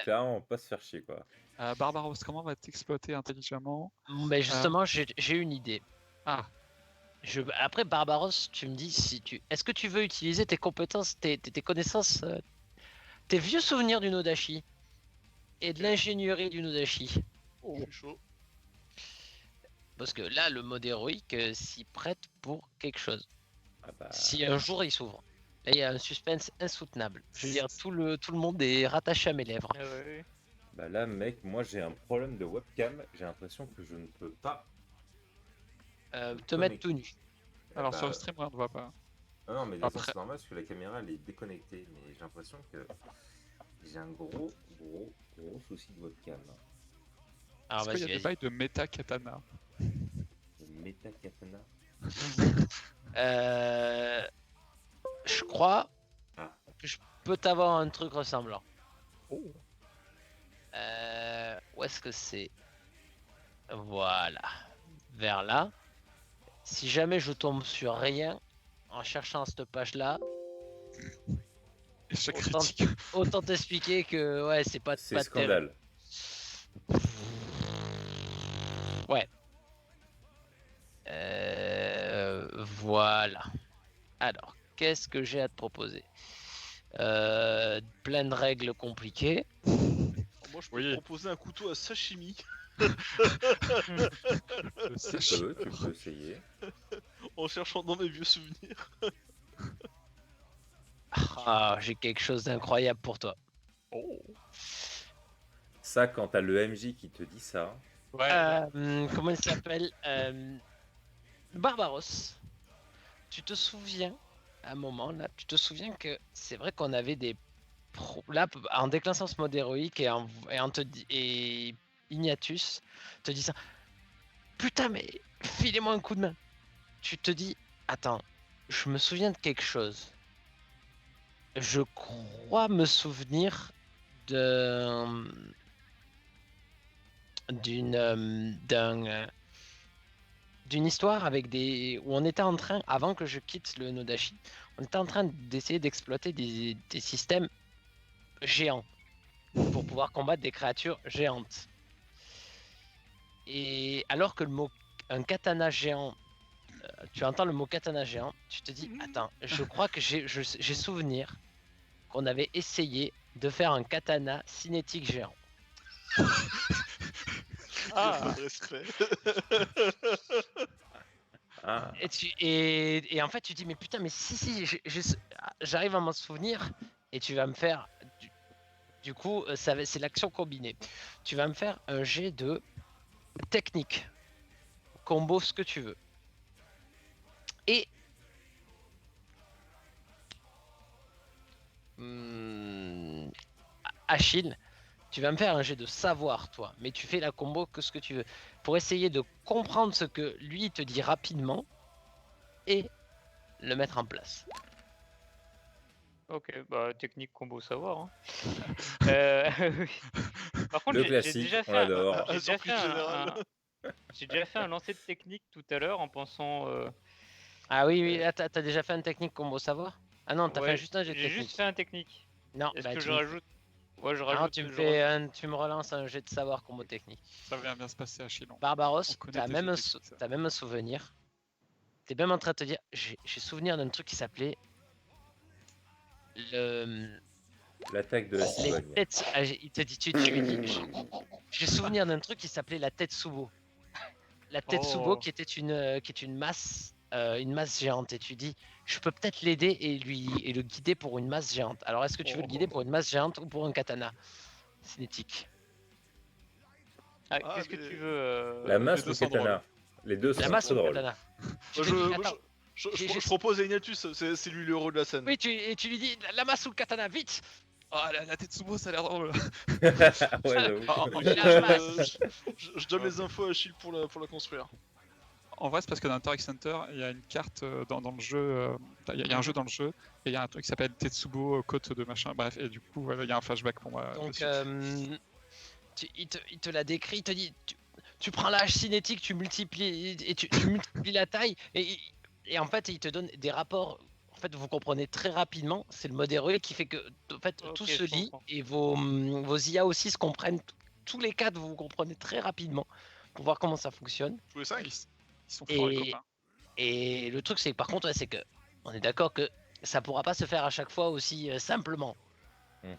clairement pas se faire chier, quoi. Barbaros, comment va t'exploiter intelligemment? Mais justement, j'ai une idée. Ah, Après Barbaros, tu me dis est-ce que tu veux utiliser tes compétences, tes connaissances, tes vieux souvenirs du Nodashi et de l'ingénierie du Nodashi? Je suis chaud. Parce que là, le mode héroïque s'y prête pour quelque chose. Ah bah, Si un jour il s'ouvre. Là, il y a un suspense insoutenable. Je veux dire, tout le monde est rattaché à mes lèvres. Ah ouais. bah là, mec, moi j'ai un problème de webcam. J'ai l'impression que je ne peux pas. Te mettre tout nu. alors Bah, sur le stream, on ne voit pas. non, mais Après- c'est normal parce que la caméra elle est déconnectée. Mais j'ai l'impression que j'ai un gros souci de webcam. Alors Est-ce qu'il y a vas-y, des bails de méta katana? Le Meta Katana. je crois Ah. que je peux t'avoir un truc ressemblant. Oh. Où est-ce que c'est? Voilà. Vers là. Si jamais je tombe sur rien en cherchant cette page-là, Échec Autant- critique. autant t'expliquer que ouais, c'est pas C'est pas terrible. scandale. Ouais. Voilà. Alors, qu'est-ce que j'ai à te proposer? Plein de règles compliquées. Moi, je peux Oui. te proposer un couteau à sashimi Le Tu sachet. peux essayer. en cherchant dans mes vieux souvenirs. Ah, j'ai quelque chose d'incroyable pour toi. Oh. Ça, quand t'as le MJ qui te dit ça, Ouais. Comment il s'appelle? Barbaros. Tu te souviens, à un moment là, tu te souviens que c'est vrai qu'on avait des là, en déclenchant ce mode héroïque et et Ignatus te dit ça. Putain, mais filez-moi un coup de main. Tu te dis, attends, je me souviens de quelque chose. Je crois me souvenir de d'une histoire avec où on était en train, avant que je quitte le Nodashi, on était en train d'essayer d'exploiter des systèmes géants pour pouvoir combattre des créatures géantes. Et alors que un katana géant, tu entends le mot katana géant, tu te dis, attends, je crois que j'ai souvenir qu'on avait essayé de faire un katana cinétique géant. Pas de respect. ah, Et en fait, tu dis, mais putain, mais si, j'arrive à m'en souvenir, et tu vas me faire. Du coup, c'est l'action combinée. Tu vas me faire un jet de technique, combo, ce que tu veux. Et. Achille, tu vas me faire un jet de savoir, toi, mais tu fais la combo que ce que tu veux, pour essayer de comprendre ce que lui te dit rapidement et le mettre en place. Ok, bah technique combo savoir. Hein. Oui. Par contre, le j'ai classique, déjà on fait, l'adore. j'ai déjà Surprise fait générale. j'ai déjà fait un lancer de technique tout à l'heure en pensant. Ah oui, là, t'as déjà fait une technique combo savoir? Ah non, t'as Ouais, fait juste un jet de j'ai technique. juste fait un technique. Non, Est-ce bah que tu je me... rajoute? Ouais, je Non, rajoute. tu me je fais rajoute- tu me relances un jet de savoir combo technique. Ça va bien se passer à Chilon. Barbaros, On connaît t'as tes même, jeux techniques, ça. t'as même un souvenir. T'es même en train de te dire, j'ai souvenir d'un truc qui s'appelait le... L'attaque de la les cigogne. têtes... il te dit, tu lui dis, j'ai souvenir d'un truc qui s'appelait la tête Subo. La tête Subo Oh. qui est une masse géante. Et tu dis, je peux peut-être l'aider et le guider pour une masse géante. Alors, est-ce que tu veux le guider pour une masse géante ou pour un katana cinétique? Ah, Ah, qu'est-ce que mais- tu veux? La masse les deux ou sont katana. drôles. Les deux La sont masse trop ou le drôles. katana? Tu Moi, te dis, attends, je propose à Ignatus, c'est lui le héros de la scène. oui, et tu lui dis, la masse ou le katana, vite! Oh, la tête Sumo, ça a l'air drôle. ouais, j'avoue. La masse. Je donne les infos à Achille pour la construire. En vrai, c'est parce que dans Interact Center, il y a une carte dans le jeu. Il y a un jeu dans le jeu, et il y a un truc qui s'appelle Tetsubo, côte de machin. Bref, et du coup, voilà, il y a un flashback pour moi. Donc, dessus. il te la décrit, il te dit, tu prends la hache cinétique, tu multiplies la taille, et en fait, il te donne des rapports fait, vous comprenez très rapidement. C'est le mode héroïque qui fait que en fait, tout Ok, se je lie comprends. et vos IA aussi se comprennent. Tous les quatre, vous vous comprenez très rapidement pour voir comment ça fonctionne. Tous les Ouais, 5. ils sont forts, les Et, copains. et le truc, c'est que par contre, ouais, c'est que on est d'accord que ça pourra pas se faire à chaque fois aussi simplement. Mhm.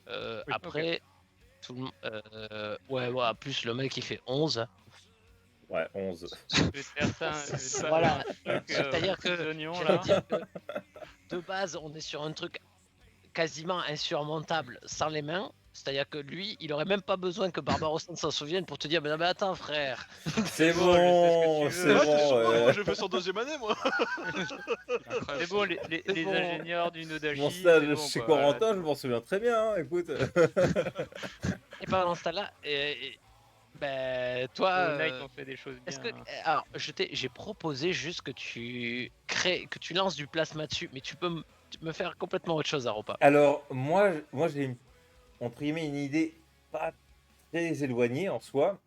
Euh, Oui, après, ouais, plus le mec qui fait 11. Ouais, 11. Je vais te faire ça, je vais te faire Voilà. un truc C'est-à-dire aux petits que oignons j'allais là. dire que de base, on est sur un truc quasiment insurmontable sans les mains. C'est-à-dire que lui, il aurait même pas besoin que Barbarossa s'en souvienne pour te dire mais non, mais attends frère. C'est bon, je sais ce que bon, tu c'est veux. Ah, t'es bon. sûr, moi j'ai fait ça en 2ème année, moi. Il est incroyable, C'est ce bon, jeu. les bon. ingénieurs du Mon Nodashi, stage c'est bon chez quoi. Corentin, Voilà, je m'en souviens très bien, hein, écoute. Et pendant ce temps-là, toi, Hollow Knight, on fait des choses est-ce bien. que alors j'ai proposé juste que tu crées, que tu lances du plasma dessus, mais tu peux me faire complètement autre chose à repas. Alors, moi j'ai entre guillemets une idée pas très éloignée en soi.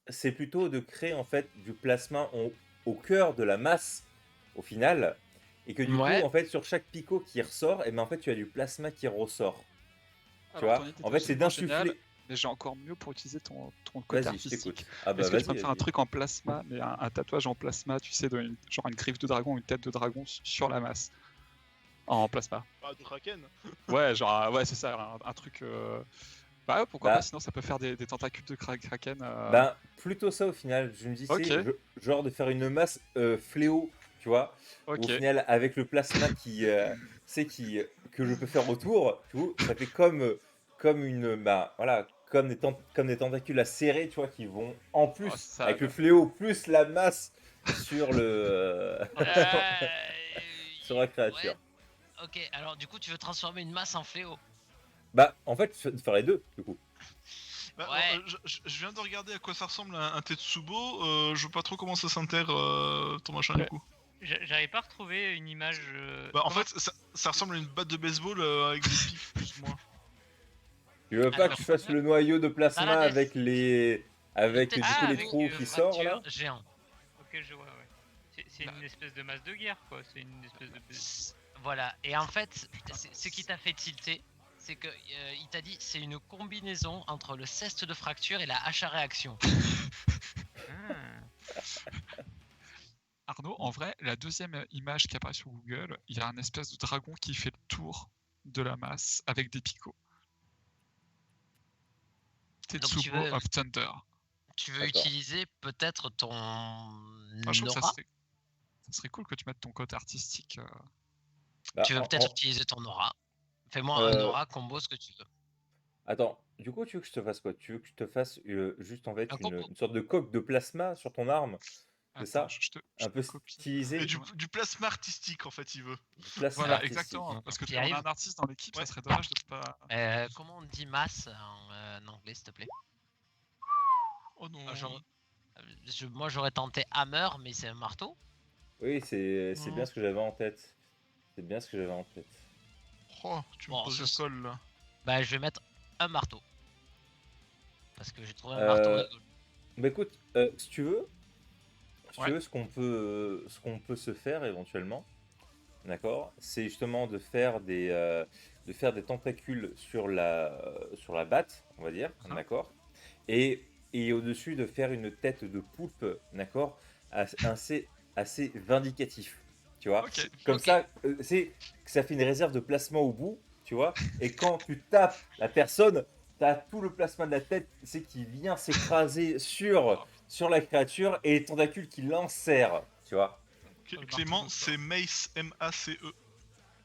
C'est plutôt de créer en fait du plasma au cœur de la masse au final. Et que du coup, Ouais. en fait, sur chaque picot qui ressort, et ben en fait, tu as du plasma qui ressort. Tu Alors, vois ton idée En est fait, c'est absolument géniale, d'insuffler. mais j'ai encore mieux pour utiliser ton côté Vas-y, je artistique. t'écoute. Ah bah Est-ce que tu peux vas-y, me faire un vas-y. truc en plasma, mais un tatouage en plasma, tu sais, genre une griffe de dragon, une tête de dragon sur la masse, en plasma. Ah, de Kraken. Ouais, genre, ouais, c'est ça, un truc. Bah ouais, pourquoi pas, Bah, sinon ça peut faire des tentacules de kraken. ben, plutôt ça au final. Je me dis, Ok, c'est genre de faire une masse fléau, tu vois. Où au ok. final, avec le plasma que je peux faire autour, tu vois, ça fait comme une, bah, voilà, comme des tentacules à serrer, tu vois, qui vont en Oh, plus, ça, avec le fléau, plus la masse sur sur la créature. Ouais. Ok. Alors du coup, tu veux transformer une masse en fléau. Bah, en fait, faire les deux, du coup. Bah, Ouais. je viens de regarder à quoi ça ressemble un Tetsubo. Je vois pas trop comment ça s'intègre ton machin Ouais. du coup. J'arrive pas à retrouver une image. Bah, en comment- fait, ça ressemble à une batte de baseball avec des pics plus ou moins. Tu veux pas Alors, que je fasse le noyau de dans plasma la avec Peut-être du coup Ah, les avec trous qui sortent là? géant. Ok, je vois, ouais. C'est une espèce de masse de guerre, quoi. C'est une espèce de. Voilà. Et en fait, ce qui t'a fait tilter, c'est que il t'a dit c'est une combinaison entre le ceste de fracture et la hache à réaction. Ah. Arnaud, en vrai, la deuxième image qui apparaît sur Google, il y a un espèce de dragon qui fait le tour de la masse avec des picots. Donc tu Tetsubo veux, of Thunder. tu veux D'accord. utiliser peut-être ton Enfin, je trouve que aura. ça serait cool que tu mettes ton côté artistique. Bah, Tu veux peut-être utiliser ton aura. Fais-moi un euh, aura combo, ce que tu veux. attends, du coup, tu veux que je te fasse quoi? Tu veux que je te fasse juste en fait Un combo. une sorte de coque de plasma sur ton arme? C'est Attends, ça? je Un te peu copie. Et stylisé? du plasma artistique en fait, il veut. Du plasma Voilà, artistique. exactement. Parce que T'y on a arrives un artiste dans l'équipe, Ouais. ça serait dommage de pas. Comment on dit masse en anglais, s'il te plaît? Oh non. Moi, j'aurais tenté hammer, mais c'est un marteau. Oui, c'est Non. bien ce que j'avais en tête. C'est bien ce que j'avais en tête. Oh, tu me Bon, poses ce- le col là. Bah, je vais mettre un marteau. Parce que j'ai trouvé un marteau Euh, rigolo. Bah écoute, si tu veux, Ouais. ce qu'on peut se faire éventuellement, d'accord, c'est justement de faire des tentacules sur la batte, on va dire, Mhm. d'accord, et au-dessus de faire une tête de poulpe, d'accord, assez vindicatif, tu vois. Ok. Comme Ok. ça, c'est que ça fait une réserve de plasma au bout, tu vois, et quand tu tapes la personne, t'as tout le plasma de la tête, c'est qui vient s'écraser sur la créature et les tentacules qui l'enserrent, tu vois. Le marteau Clément, de c'est Mace M-A-C-E.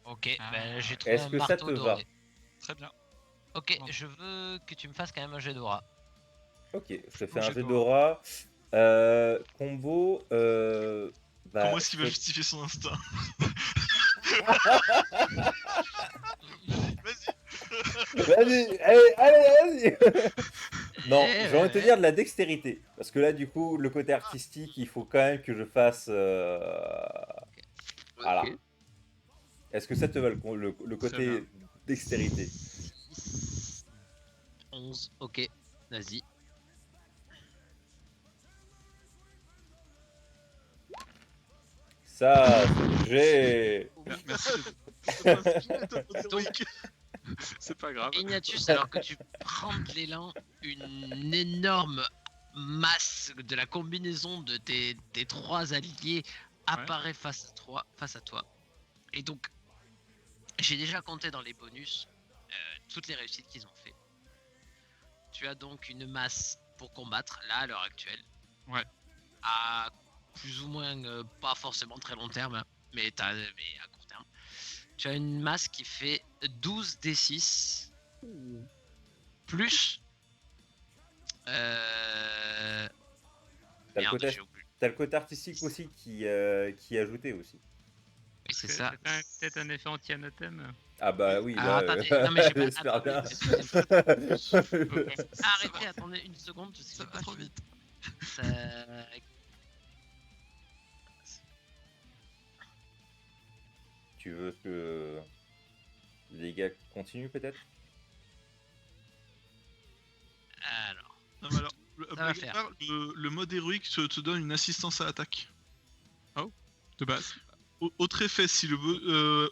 Ok, Ah, bah, j'ai trouvé Est-ce un que ça marteau te va? doré. Très bien. Ok, Non. je veux que tu me fasses quand même un jet d'aura. Ok, je te fais Donc, un j'ai jet Dora. d'aura. Combo. Bah, Comment est-ce qu'il va je te- justifier son instinct? Vas-y. Vas-y, allez, vas-y. Non, Eh, j'ai envie de te ouais. dire de la dextérité. Parce que là, du coup, le côté artistique, il faut quand même que je fasse. Voilà. Ok. Est-ce que ça te va le Très bien. côté dextérité? 11, ok, vas-y. Ça, c'est le jet. C'est pas une méthode héroïque. C'est pas grave. Ignatius, alors que tu prends de l'élan, une énorme masse de la combinaison de tes 3 alliés apparaît face à toi. Et donc, j'ai déjà compté dans les bonus toutes les réussites qu'ils ont fait. Tu as donc une masse pour combattre, là, à l'heure actuelle. Ouais. À plus ou moins, pas forcément très long terme, mais à court terme. Tu as une masse qui fait 12 D6 plus. T'as le Merde, côté- j'ai oublié. T'as le côté artistique aussi qui est ajouté aussi. Oui, c'est ça. Peut-être un effet anti-anathème. Ah bah oui, Alors, là, attendez, non, mais j'ai pas- j'espère bien. attendez, Arrêtez, attendez une seconde, je sais Ça pas va trop fini. vite. Ça... Tu veux que les gars continuent peut-être? Alors, Non, mais alors, va faire. le mode héroïque te donne une assistance à attaque. De base. Autre effet,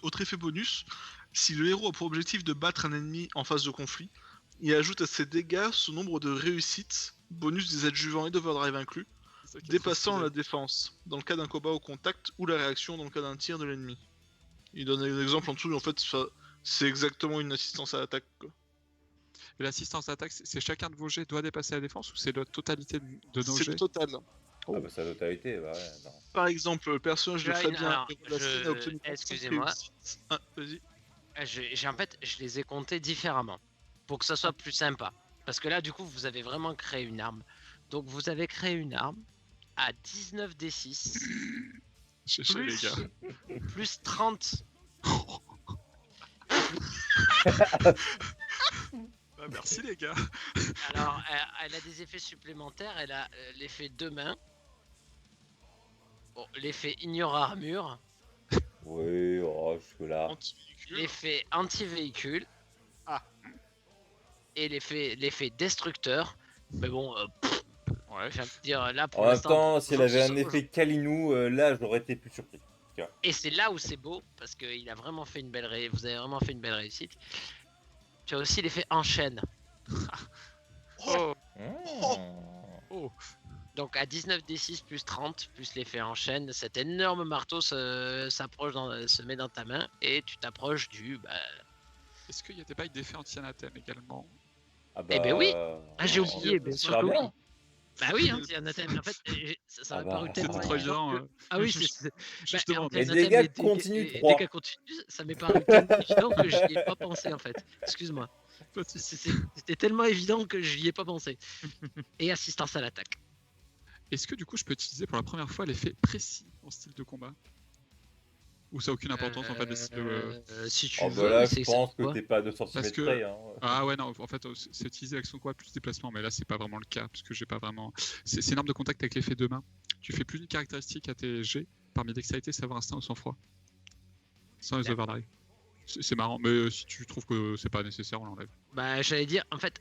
autre effet bonus, si le héros a pour objectif de battre un ennemi en phase de conflit, il ajoute à ses dégâts ce nombre de réussites, bonus des adjuvants et d'overdrive inclus, C'est ça qui est dépassant trop la stylé. défense, dans le cas d'un combat au contact ou la réaction dans le cas d'un tir de l'ennemi. Il donne un exemple en dessous, en fait, c'est exactement une assistance à l'attaque. Quoi. Et l'assistance d'attaque, c'est chacun de vos jets doit dépasser la défense ou c'est la totalité de nos C'est jets? le total. Ah bah sa totalité, bah ouais, non. Par exemple, le personnage de Là, Fabien alors, héros de la scène, a obtenu 35 excusez-moi. réussites. Ah, vas-y. en fait, je les ai comptés différemment pour que ça soit plus sympa. Parce que là, du coup, vous avez vraiment créé une arme. Donc, vous avez créé une arme à 19 D6 Cherchez les gars. plus 30. Ah, merci les gars. Alors, elle a des effets supplémentaires. Elle a l'effet 2 mains. Bon, l'effet ignore armure. Oui, oh, jusque-là. Anti-véhicule. L'effet anti-véhicule. Ah. Et l'effet destructeur. Mais bon, Ouais. j'ai envie de dire, là pour En même l'instant. temps, si elle avait un effet Kalinou, là, j'aurais été plus surpris. Et c'est là où c'est beau, parce qu'il a vraiment fait une belle vous avez vraiment fait une belle réussite. Tu as aussi l'effet enchaîne. Oh, Mmh. oh. Donc à 19 D6 plus 30 plus l'effet enchaîne, cet énorme marteau se met dans ta main et tu t'approches du. Est-ce qu'il y a des bails d'effet anti-anathème également? Ah Eh ben oui. Ah, j'ai oh, oublié, bien sûr super que oui. bien. Bah oui, anti-anathème. En fait, ça Ah m'a bah, paru c'est tellement trop évident évident, que- Ah oui, c'est. Justement, Et les gars continuent 3. Dégâts continus, ça m'est paru tellement évident que j'y ai pas pensé en fait. Excuse-moi. pas de soucis. C'était tellement évident que j'y ai pas pensé. Et assistance à l'attaque. Est-ce que du coup je peux utiliser pour la première fois l'effet précis en style de combat? Ou ça a aucune importance en fait le style de... Si tu Oh veux, bah là, c'est je pense quoi que t'es pas à 2 cm que- près. Hein. Ah ouais non, en fait c'est utilisé avec son combat plus déplacement, mais là c'est pas vraiment le cas, parce que j'ai pas vraiment... C'est une arme de contact avec l'effet de main. Tu fais plus d'une caractéristique à tes jets, parmi dextérité, savoir instinct ou sang-froid. Sans les D'accord. overdrive. C'est marrant, mais si tu trouves que c'est pas nécessaire, on l'enlève. Bah, j'allais dire, en fait,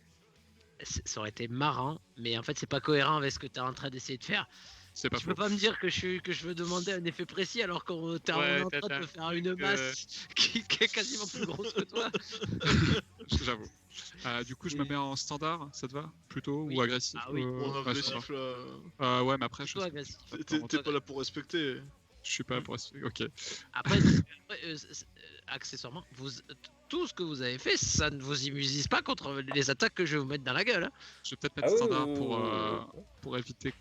ça aurait été marrant, mais en fait, c'est pas cohérent avec ce que t'es en train d'essayer de faire. C'est pas Tu faux. peux pas me dire que je veux demander un effet précis alors qu'on t'es Ouais, en train de t'as te faire une truc, masse qui est quasiment plus grosse que toi. J'avoue. Du coup je me mets en standard, ça te va? Plutôt? Oui. Ou agressif? Ah oui. On ouais, agressif, standard. là. Ouais mais après Plutôt agressif. T'es pas là pour respecter. Je suis pas pour... Ok. Après, accessoirement, tout ce que vous avez fait, ça ne vous immunise pas contre les attaques que je vais vous mettre dans la gueule. Hein. Je vais peut-être Ah mettre oui, standard oui, pour, oui, oui. pour éviter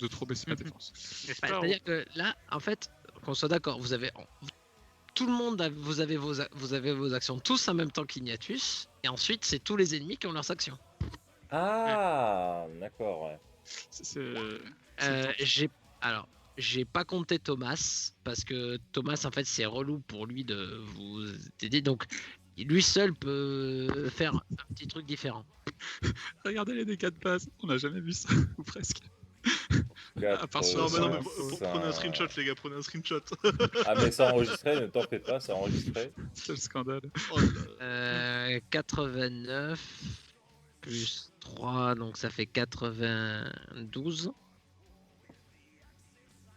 de trop baisser ma défense. J'espère. C'est-à-dire que là, en fait, qu'on soit d'accord, tout le monde, vous avez vos actions tous en même temps qu'Ignatius, et ensuite c'est tous les ennemis qui ont leurs actions. Ah, d'accord, ouais. J'ai pas compté Thomas parce que Thomas en fait c'est relou pour lui de vous aider, donc lui seul peut faire un petit truc différent. Regardez les dégâts de base, on n'a jamais vu ça, ou presque. À part sur- Non, mais non, mais Ça- prenez un screenshot, les gars, prenez un screenshot. Ah, mais ça enregistré, ne t'en fais pas, ça enregistré. C'est le scandale. Oh là là. 89 plus 3, donc ça fait 92.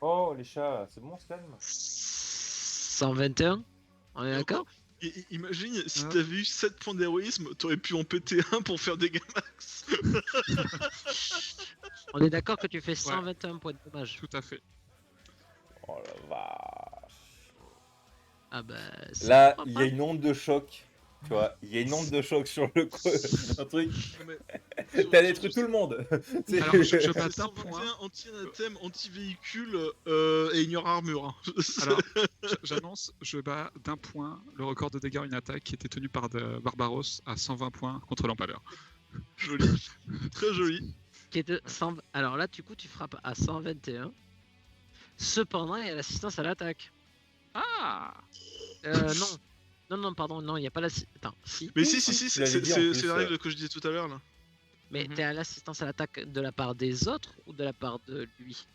Oh, les chats, c'est bon, on se calme. 121 On est d'accord? Imagine, si Ouais. t'avais eu 7 points d'héroïsme, t'aurais pu en péter un pour faire des max. On est d'accord que tu fais 121 points de dommage. Tout à fait. Oh la vache. Ah bah. Là, ça il y fera a une onde de choc. Tu vois, il y a une onde de choc sur le un truc. T'as détruit tout le monde. C'est- Alors, je C'est bats d'un 121 point. anti-anathème, anti-véhicule et ignore armure. Hein. Alors, j'annonce, je bats d'un point le record de dégâts en une attaque qui était tenu par Barbaros à 120 points contre l'empaleur. Joli, très joli. Qui est de 100... Alors là, du coup, tu frappes à 121. Cependant, il y a l'assistance à l'attaque. Ah Non. Non, pardon, non, il n'y a pas la... Attends, si. Mais si, Tu l'avais dit en plus, c'est la règle que je disais tout à l'heure là. Mais t'es à l'assistance à l'attaque de la part des autres ou de la part de lui?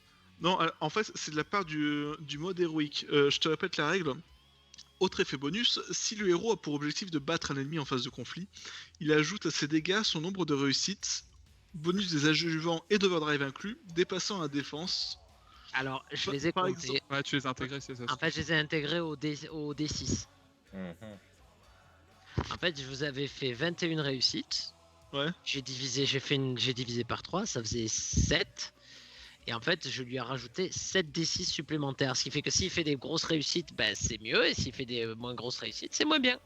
Non, en fait, c'est de la part du mode héroïque. Je te répète la règle. Autre effet bonus, si le héros a pour objectif de battre un ennemi en phase de conflit, il ajoute à ses dégâts son nombre de réussites, bonus des adjuvants et d'overdrive inclus, dépassant la défense. Alors, je les ai Par comptés. exemple. Ouais, tu les as intégrés, c'est ça. En fait, je les ai intégrés au D6. Mhm. En fait, je vous avais fait 21 réussites. Ouais. J'ai divisé par 3, ça faisait 7. Et en fait, je lui ai rajouté 7 D6 supplémentaires. Ce qui fait que s'il fait des grosses réussites, ben, c'est mieux. Et s'il fait des moins grosses réussites, c'est moins bien.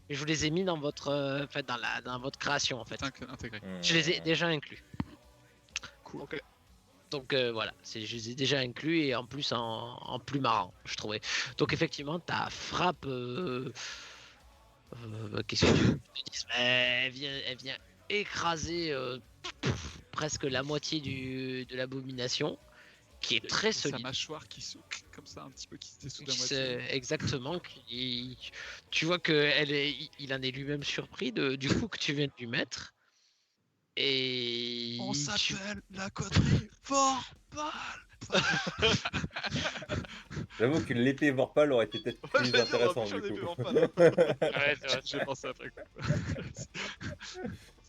Et je vous les ai mis dans votre, dans votre création, en fait. Intégré. Je les ai déjà inclus. Cool. Ok. Donc voilà, je les ai déjà inclus et en plus en plus marrant, je trouvais. Donc effectivement, ta frappe... qu'est-ce que tu veux que je te dise? Elle vient écraser presque la moitié de l'abomination, qui est très Et sa solide. mâchoire qui se comme ça un petit peu qui se dessoude à Qui moitié. exactement. Tu vois il en est lui-même surpris du coup que tu viens de lui mettre. Et On tu- s'appelle la coterie fort pâle. J'avoue que l'épée Vorpal aurait été peut-être Ouais, plus j'allais dire, on intéressant va plus du faire des coup. peurs, pas, là. Ouais, c'est vrai. J'ai pensé après coup.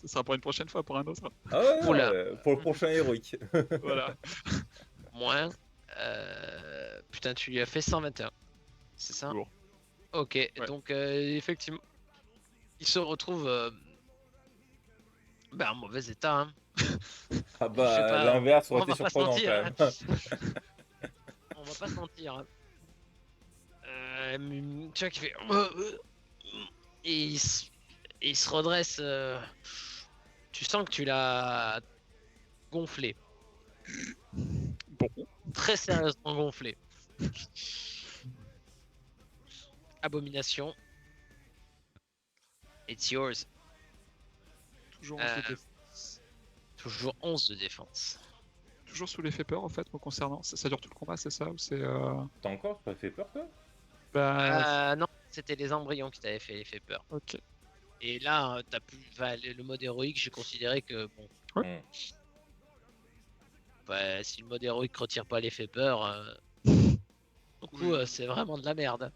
Ce sera pour une prochaine fois, pour un autre. Ah ouais, Oula. pour le prochain héroïque. Voilà. moins. Putain, tu lui as fait 121. C'est ça? Lourd. Ok, donc effectivement, il se retrouve en mauvais état. Hein. Ah Je sais bah pas, l'inverse on aurait été va pas se surprenant quand mentir, même. On va pas se mentir. Hein. Tu vois qu'il fait. Et il se redresse. Tu sens que tu l'as gonflé. Bon. Très sérieusement gonflé. Abomination. It's yours. Toujours, Toujours 11 de défense. toujours sous l'effet peur en fait, me concernant. Ça dure tout le combat, c'est ça ou c'est T'as encore pas fait peur toi? Non, c'était les embryons qui t'avaient fait peur. Ok. Et là, t'as plus. Le mode héroïque, j'ai considéré que bon. Ouais. Si le mode héroïque retire pas l'effet peur, du coup, c'est vraiment de la merde.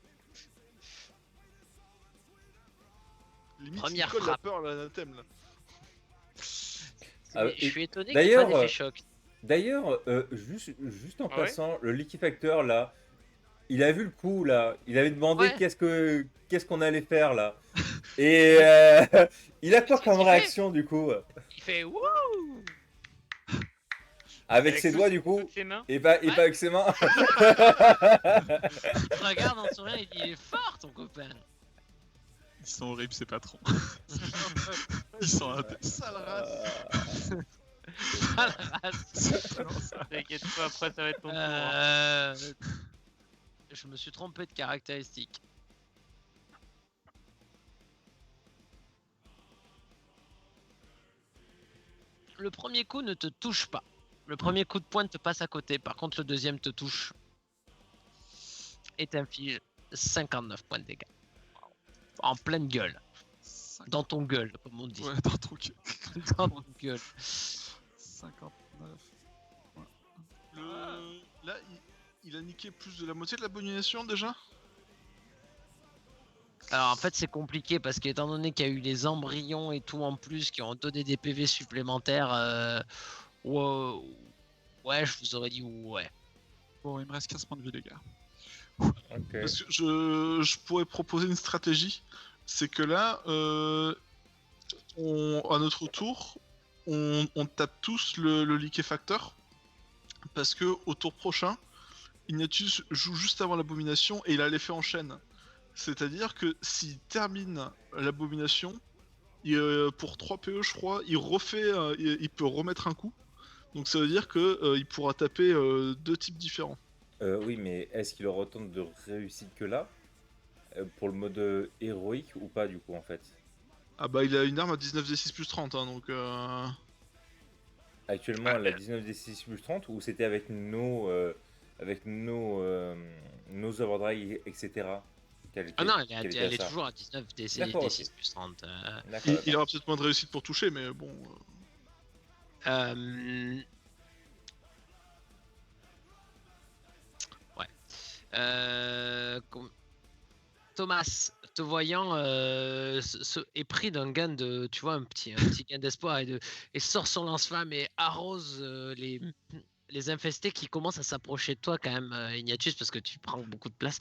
Limite, Première il colle la frappe. peur à l'anathème là. Ah, Mais je et suis étonné qu'il n'y ait pas d'ailleurs, d'effet choc. D'ailleurs, juste en Ah ouais passant, le liquefacteur là, il a vu le coup là, il avait demandé Ouais. qu'est-ce qu'on allait faire là. Et il a quoi Qu'est-ce comme qu'il fait réaction du coup? Il fait wouh. Avec ses toutes- doigts du coup? toutes ses mains. Et pas Ouais. avec ses mains? Regarde en souriant, il dit il est fort ton copain. Ils sont horribles ces patrons. Ils sont Sale race. Ah, la race. C'est vraiment ça. T'inquiète pas, après ça va être ton tour. Hein. Je me suis trompé de caractéristique. Le premier coup ne te touche pas. Le premier coup de poing te passe à côté. Par contre, le deuxième te touche et t'inflige 59 points de dégâts. En pleine gueule. Dans ton gueule, comme on dit. Ouais, dans ton cul. Dans ton gueule. 59. Là, il a niqué plus de la moitié de l'abomination déjà. Alors en fait c'est compliqué parce qu'étant donné qu'il y a eu les embryons et tout en plus qui ont donné des PV supplémentaires, ouais, je vous aurais dit ouais. Bon, il me reste 15 points de vie, les gars. Ok. Parce que je pourrais proposer une stratégie. C'est que là, à notre tour, on tape tous le liquéfacteur. Parce que au tour prochain, Ignatius joue juste avant l'abomination et il a l'effet en chaîne. C'est-à-dire que s'il termine l'abomination, pour 3 PE je crois, il peut remettre un coup. Donc ça veut dire que il pourra taper 2 types différents. Oui, mais est-ce qu'il aura autant de réussite que là pour le mode héroïque ou pas du coup en fait? Ah bah il a une arme à 19 d6 plus 30 hein, donc Actuellement, elle a 19 d 6 plus 30 ou c'était avec nos overdrive, etc. Ah non, elle qu'elle était à elle est ça. toujours à 19 D'accord, ok. D6 plus 30. D'accord, il aura peut-être moins de réussite pour toucher, mais bon. Euh, Ouais. Thomas, te voyant, est pris d'un gain de, tu vois, un petit gain d'espoir et sort son lance-flamme et arrose les infestés qui commencent à s'approcher de toi quand même, Ignatius, parce que tu prends beaucoup de place.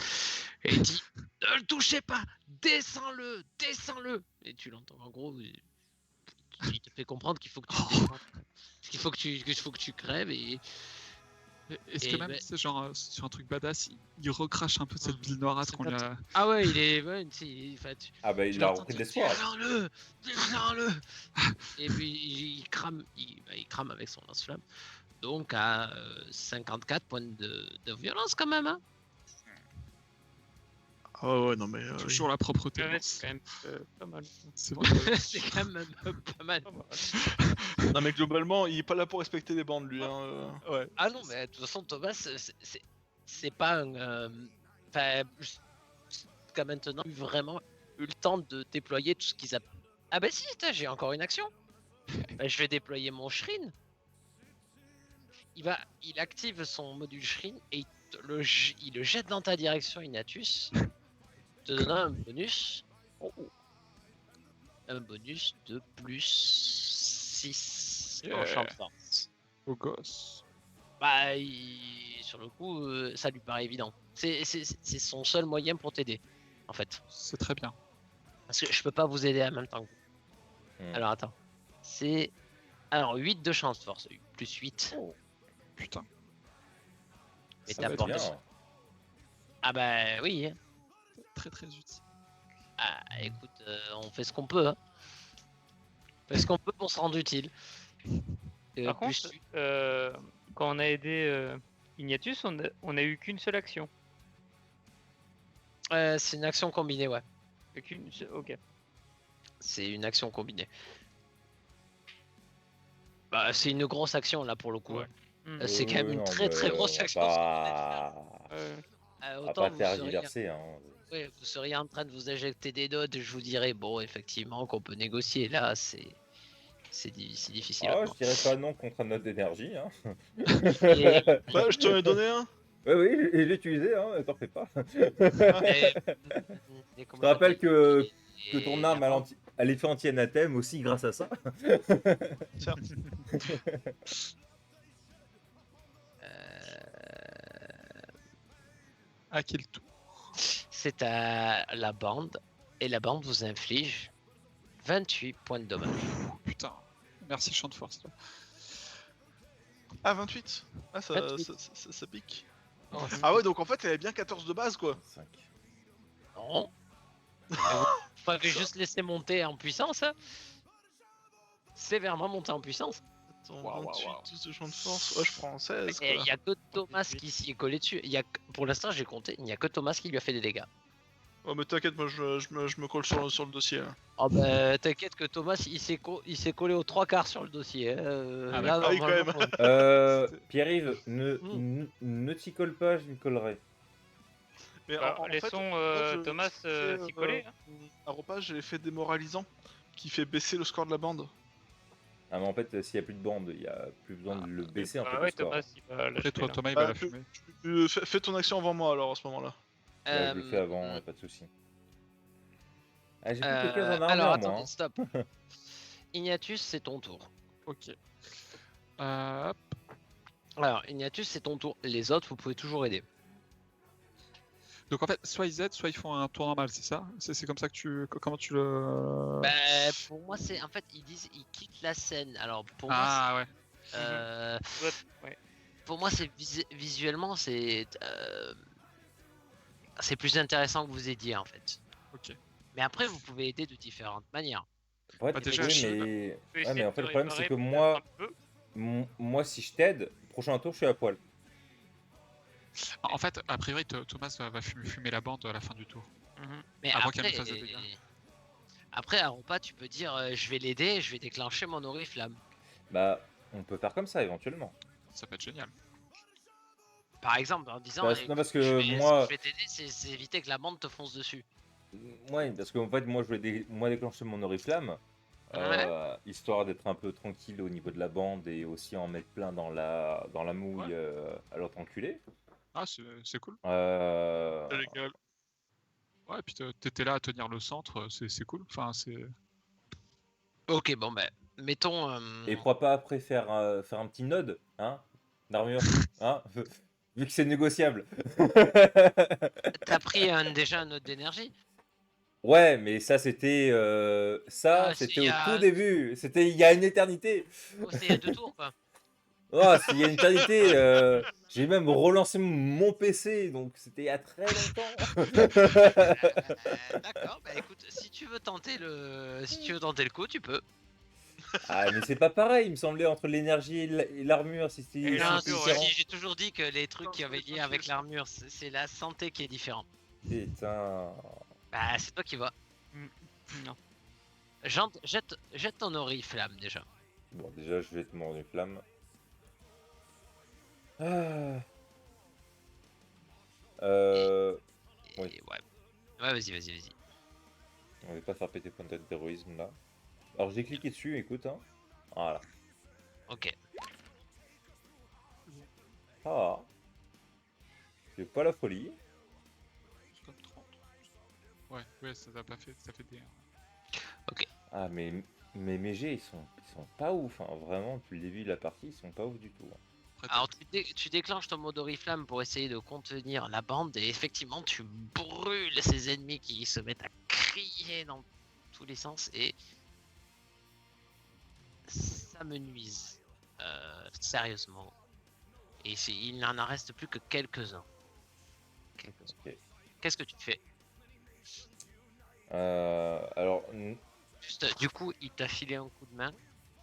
Et il dit, ne le touchez pas, descends-le, descends-le. Et tu l'entends en gros, il te fait comprendre qu'il faut que tu descendes, qu'il faut que tu crèves Est-ce que et même, ben, c'est genre sur un truc badass, il recrache un peu de cette bile noirâtre c'est qu'on pas lui a. ah ouais, il est. Ouais, enfin, Ah bah tu il a l'entends repris de dire l'espoir. descends-le, descends-le. Et puis il crame, il crame avec son lance-flamme. Donc à 54 points de violence quand même. Hein. Ah ouais, non mais. Toujours la propreté. Ouais, non, c'est quand même pas mal. C'est vrai. que- C'est quand même pas mal. Pas mal. Non mais globalement, il est pas là pour respecter les bandes lui. Hein, Ouais. Ah non, mais de toute façon, Thomas, c'est pas un. Enfin, jusqu'à maintenant, il a vraiment eu le temps de déployer tout ce qu'ils a. Ah bah si, j'ai encore une action. Bah, je vais déployer mon Shrine. Il active son module Shrine et il le jette dans ta direction, Ignatius, te donnant un bonus. Un bonus de plus 6 en champ de force. Au gosse. Bah, sur le coup, ça lui paraît évident. C'est son seul moyen pour t'aider, en fait. C'est très bien. Parce que je peux pas vous aider en même temps que vous. Hmm. Alors attends. C'est. Alors 8 de chance de force. Plus 8. Putain. Et Ça va t'apportes. bien. Ah bah oui. Hein. Très très utile. Ah écoute, on fait ce qu'on peut. Hein. On fait ce qu'on peut pour se rendre utile. Par Plus contre, 8. quand on a aidé Ignatius, on a eu qu'une seule action. C'est une action combinée, ouais. Ok. C'est une action combinée. Bah, c'est une grosse action là pour le coup. Ouais. Hein. Hmm. C'est quand même une non, très très mais grosse on va action. pas- on va Autant pas vous seriez, tergiverser. Hein. ouais, vous seriez en train de vous injecter des dots, je vous dirais bon effectivement qu'on peut négocier. Là c'est difficile. Ah, je dirais pas non contre un note d'énergie. Hein. Et- Bah, je t'en ai donné un. Oui, oui, je l'ai utilisé, hein, t'en fais pas. et- Je te rappelle que ton arme elle est fait anti-anathème aussi grâce à ça. Certes. À quel tour? c'est à la bande et la bande vous inflige 28 points de dommage. Putain. Merci champ de force. Là. Ah 28. Ah ça, 28. ça pique. Oh, Ah ouais, donc en fait elle avait bien 14 de base quoi. 5. non. Vous m'avez juste laissé monter en puissance. Hein. Sévèrement monter en puissance. Attends, Waouh, 28, waouh. 12 de champ de force. Ouais, je prends 16 Et quoi. il n'y a que Thomas qui s'y est collé dessus. Pour l'instant, j'ai compté, il n'y a que Thomas qui lui a fait des dégâts. Oh mais t'inquiète, moi je me colle sur le dossier. Là. Oh bah, t'inquiète que Thomas, il s'est collé aux 3/4 sur le dossier. Hein. Ah, Là, d'accord. Ah oui, quand normalement, Pierre-Yves, ne t'y colle pas, je m'y collerai. Mais Bah, en fait, laissons moi, Thomas j'ai s'y coller. Hein. un repas, j'ai l'effet démoralisant qui fait baisser le score de la bande. Ah, mais en fait, s'il n'y a plus de bande, il n'y a plus besoin de le baisser en fait. Ah le ouais, score. Thomas, il va Après l'acheter. toi, là. Thomas, il va Bah, la fumer. Fais ton action avant moi alors à ce moment-là. Ouais, je le fais avant, y a pas de souci. Ah, j'ai plus que 15 en alors, armure, moi. attendez, stop. Ignatius, c'est ton tour. Ok. Alors, Ignatius, c'est ton tour. Les autres, vous pouvez toujours aider. Donc en fait, soit ils aident, soit ils font un tour normal, c'est ça? C'est comme ça que comment tu le. Bah, pour moi, c'est en fait, ils disent ils quittent la scène. Alors pour moi, Ah ouais. Ouais. pour moi, c'est visuellement, c'est plus intéressant que vous aidiez en fait. Ok. Mais après, vous pouvez aider de différentes manières. En fait, Bah, déjà, oui, je- mais... Tu peux Ouais, essayer mais en de fait, te le problème, c'est réparer que peut-être moi, un peu. moi, si je t'aide, prochain tour, je suis à poil. En fait, a priori, Thomas va fumer la bande à la fin du tour. Mais Avant qu'elle après, nous fasse des dégâts. après à repas, tu peux dire je vais l'aider, je vais déclencher mon oriflamme. Bah, on peut faire comme ça, éventuellement. Ça peut être génial. Par exemple, en disant Non, parce ce que que je moi... vais t'aider, c'est éviter que la bande te fonce dessus. Ouais, parce qu'en fait, moi, je voulais moi déclencher mon oriflamme, Ouais. histoire d'être un peu tranquille au niveau de la bande et aussi en mettre plein dans la mouille à l'autre enculé. Ah, c'est cool. Euh, Ça rigole. Ouais, et puis t'étais là à tenir le centre, c'est cool. Enfin, c'est. Ok, bon ben, mettons. Et pourquoi pas après faire un petit node, hein, d'armure, hein, vu que c'est négociable. T'as pris déjà un autre d'énergie. Ouais, mais ça Ah, c'était au tout début, c'était il y a une éternité. c'est il y a 2 tours quoi. Oh, c'est il y a une éternité, j'ai même relancé mon PC, donc c'était il y a très longtemps. D'accord, bah écoute, si tu veux tenter le coup, tu peux. Ah, mais c'est pas pareil, il me semblait entre l'énergie et l'armure, si Et c'était Non, si c'était l'armure, différent. si, j'ai toujours dit que les trucs qui avaient lié avec Tranquille. l'armure, c'est la santé qui est différente. Putain. Bah, c'est toi qui vois. Non. Jette ton oriflamme déjà. Bon, déjà, je vais te mordre une flamme. Ah. Et Oui. ouais. Ouais, vas-y. On va pas faire péter point d'héroïsme là. Alors j'ai cliqué dessus, écoute, hein. Voilà. Ok. Ah. C'est pas la folie. C'est comme 30. Ouais, ça t'a pas fait. Ça fait des. Ah, mais mes G, ils sont pas ouf, hein. Vraiment, depuis le début de la partie, ils sont pas ouf du tout, hein. Après, Alors tu déclenches ton mode oriflamme pour essayer de contenir la bande et effectivement tu brûles ces ennemis qui se mettent à crier dans tous les sens et ça me nuise sérieusement. Et il n'en reste plus que quelques-uns. Ok. Qu'est-ce que tu fais? Alors, Juste, du coup, il t'a filé un coup de main.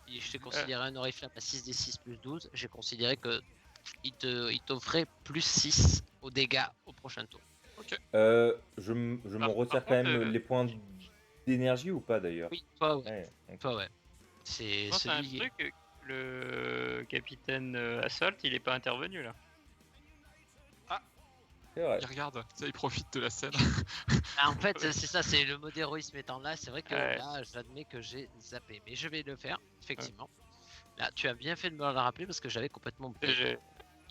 Je t'ai considéré un oriflamme à 6d6 plus 12. J'ai considéré que il t'offrait plus 6 aux dégâts au prochain tour. je m'en Par retire quand contre, même les points d'énergie ou pas d'ailleurs? Oui, toi, ouais. Ouais, ok. Toi, ouais. C'est je pense à un celui. truc, le capitaine Assault, il est pas intervenu là. C'est vrai. il regarde, ça, il profite de la scène. Ah, en fait, c'est ça, c'est le mode héroïsme étant là. C'est vrai que Ouais. là, j'admets que j'ai zappé. Mais je vais le faire, effectivement. Là, tu as bien fait de me le rappeler parce que j'avais complètement oublié. J'ai-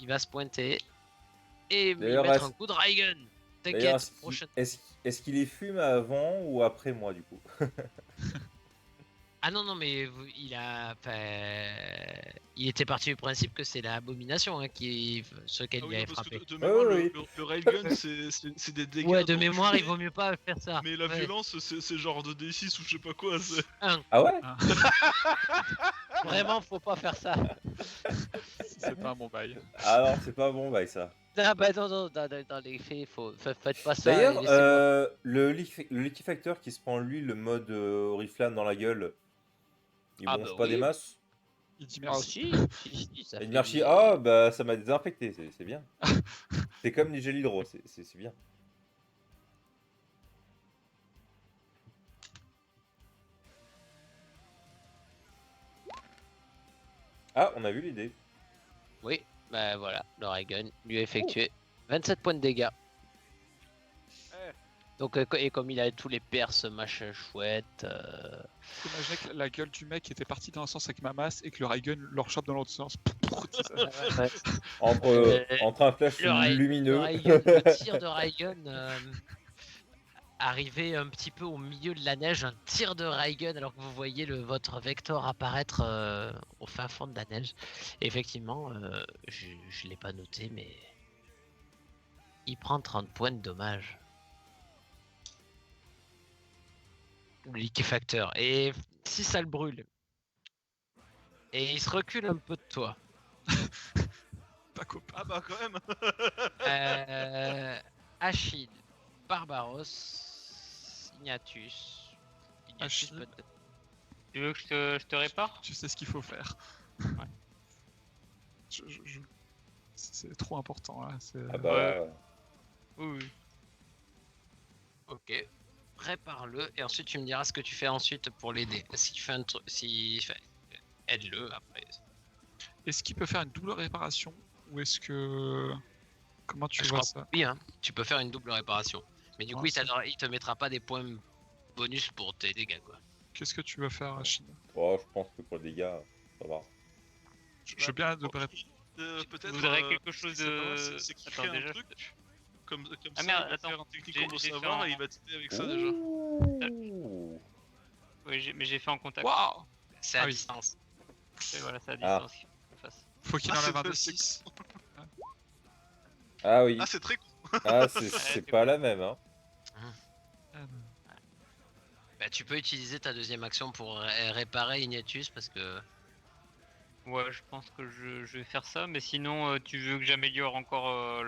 Il va se pointer et lui D'ailleurs, mettre un coup de Raigun. D'ailleurs, T'inquiète, prochaine. est-ce qu'il les fume avant ou après moi du coup? Ah non, mais il était parti du principe que c'est l'abomination sur lequel Ah il oui, avait non, parce que frappé. de mémoire, oui, le railgun, c'est des dégâts. Ouais, de dans mémoire, le il vaut mieux pas faire ça. Mais la Ouais. violence, c'est genre de D6 ou je sais pas quoi. Ah ouais? Vraiment, faut pas faire ça. C'est pas un bon bail. Ah non, c'est pas bon, bah ça. Ah bah non, dans les faits, faites pas ça. D'ailleurs, et laissez-moi. le liquefacteur qui se prend lui le mode oriflamme dans la gueule, il Ah bronche bah pas oui. des masses? Il dit Ah merci. si, ça Et fait une archi, des- ah bah ça m'a désinfecté, c'est bien. C'est comme du gel hydro, c'est bien. Ah, on a vu l'idée. Oui, bah voilà, le Raigun lui a effectué 27 points de dégâts. Donc, et comme il a tous les perces, machin chouette. Imaginez que la gueule du mec était partie dans un sens avec ma masse et que le Raigun leur chope dans l'autre sens. Ouais. Entre un flash Le lumineux. Raigun, le tir de Raigun arrivé un petit peu au milieu de la neige, un tir de Raigun alors que vous voyez votre vecteur apparaître au fin fond de la neige. Et effectivement, je l'ai pas noté, mais Il prend 30 points de dommage. Le liquéfacteur. Et si ça le brûle. Et il se recule un peu de toi. Pas copain. Ah bah quand même. Achille, Barbaros, Ignatius. Ignatius Achille. peut-être. Tu veux que je te répare? Tu sais ce qu'il faut faire. Ouais. C'est trop important là. Ah bah là, Oui, oui. Ok. Répare-le et ensuite tu me diras ce que tu fais ensuite pour l'aider. Si tu fais un truc, aide-le après. Est-ce qu'il peut faire une double réparation ou est-ce que comment tu Je vois crois ça? oui, hein. Tu peux faire une double réparation. Mais du coup, Ouais, il te mettra pas des points bonus pour tes dégâts quoi. Qu'est-ce que tu veux faire, Achille? oh, je pense que pour les dégâts, ça va. Je veux bien de Peut-être. Vous aurez quelque chose c'est pas mal, de. c'est qu'il Attends, crée un déjà. truc. Comme Ah ça, merde, il va attends. faire un technique J'ai- combo j'ai fait savoir un- et il va t'aider avec ça déjà. Ouh. Oui, mais j'ai fait en contact. Waouh! C'est Ah à oui. distance. Et voilà, c'est à Ah. distance qu'il faut que je fasse. Faut qu'il Ah, enlève c'est un très- de 6. Ah oui. Ah, c'est très con. Ah, c'est c'est pas cool. la même, hein. Bah, tu peux utiliser ta deuxième action pour réparer Ignatius parce que Ouais, je pense que je vais faire ça, mais sinon, tu veux que j'améliore encore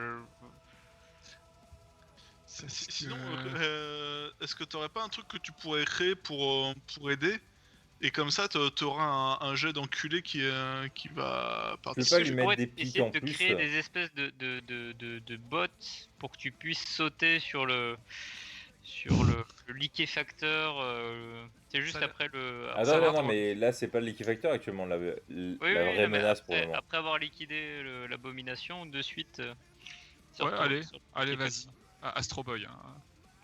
Sinon, est-ce que t'aurais pas un truc que tu pourrais créer pour aider? Et comme ça, t'auras un jet d'enculé qui va Tu peux pas participer. lui Je mettre pourrais des pics essayer en de plus. créer des espèces de bots pour que tu puisses sauter sur le liquéfacteur. C'est juste Ça- après le. Ah Ça non, a non, l'air non, d'avoir- mais là, c'est pas le liquéfacteur actuellement. La Oui, vraie non, mais menace pour le après, moment. après avoir liquidé l'abomination, de suite. se Ouais, retrouver allez, sur le allez, liquéfacteur. vas-y. Ah, Astro Boy. Hein.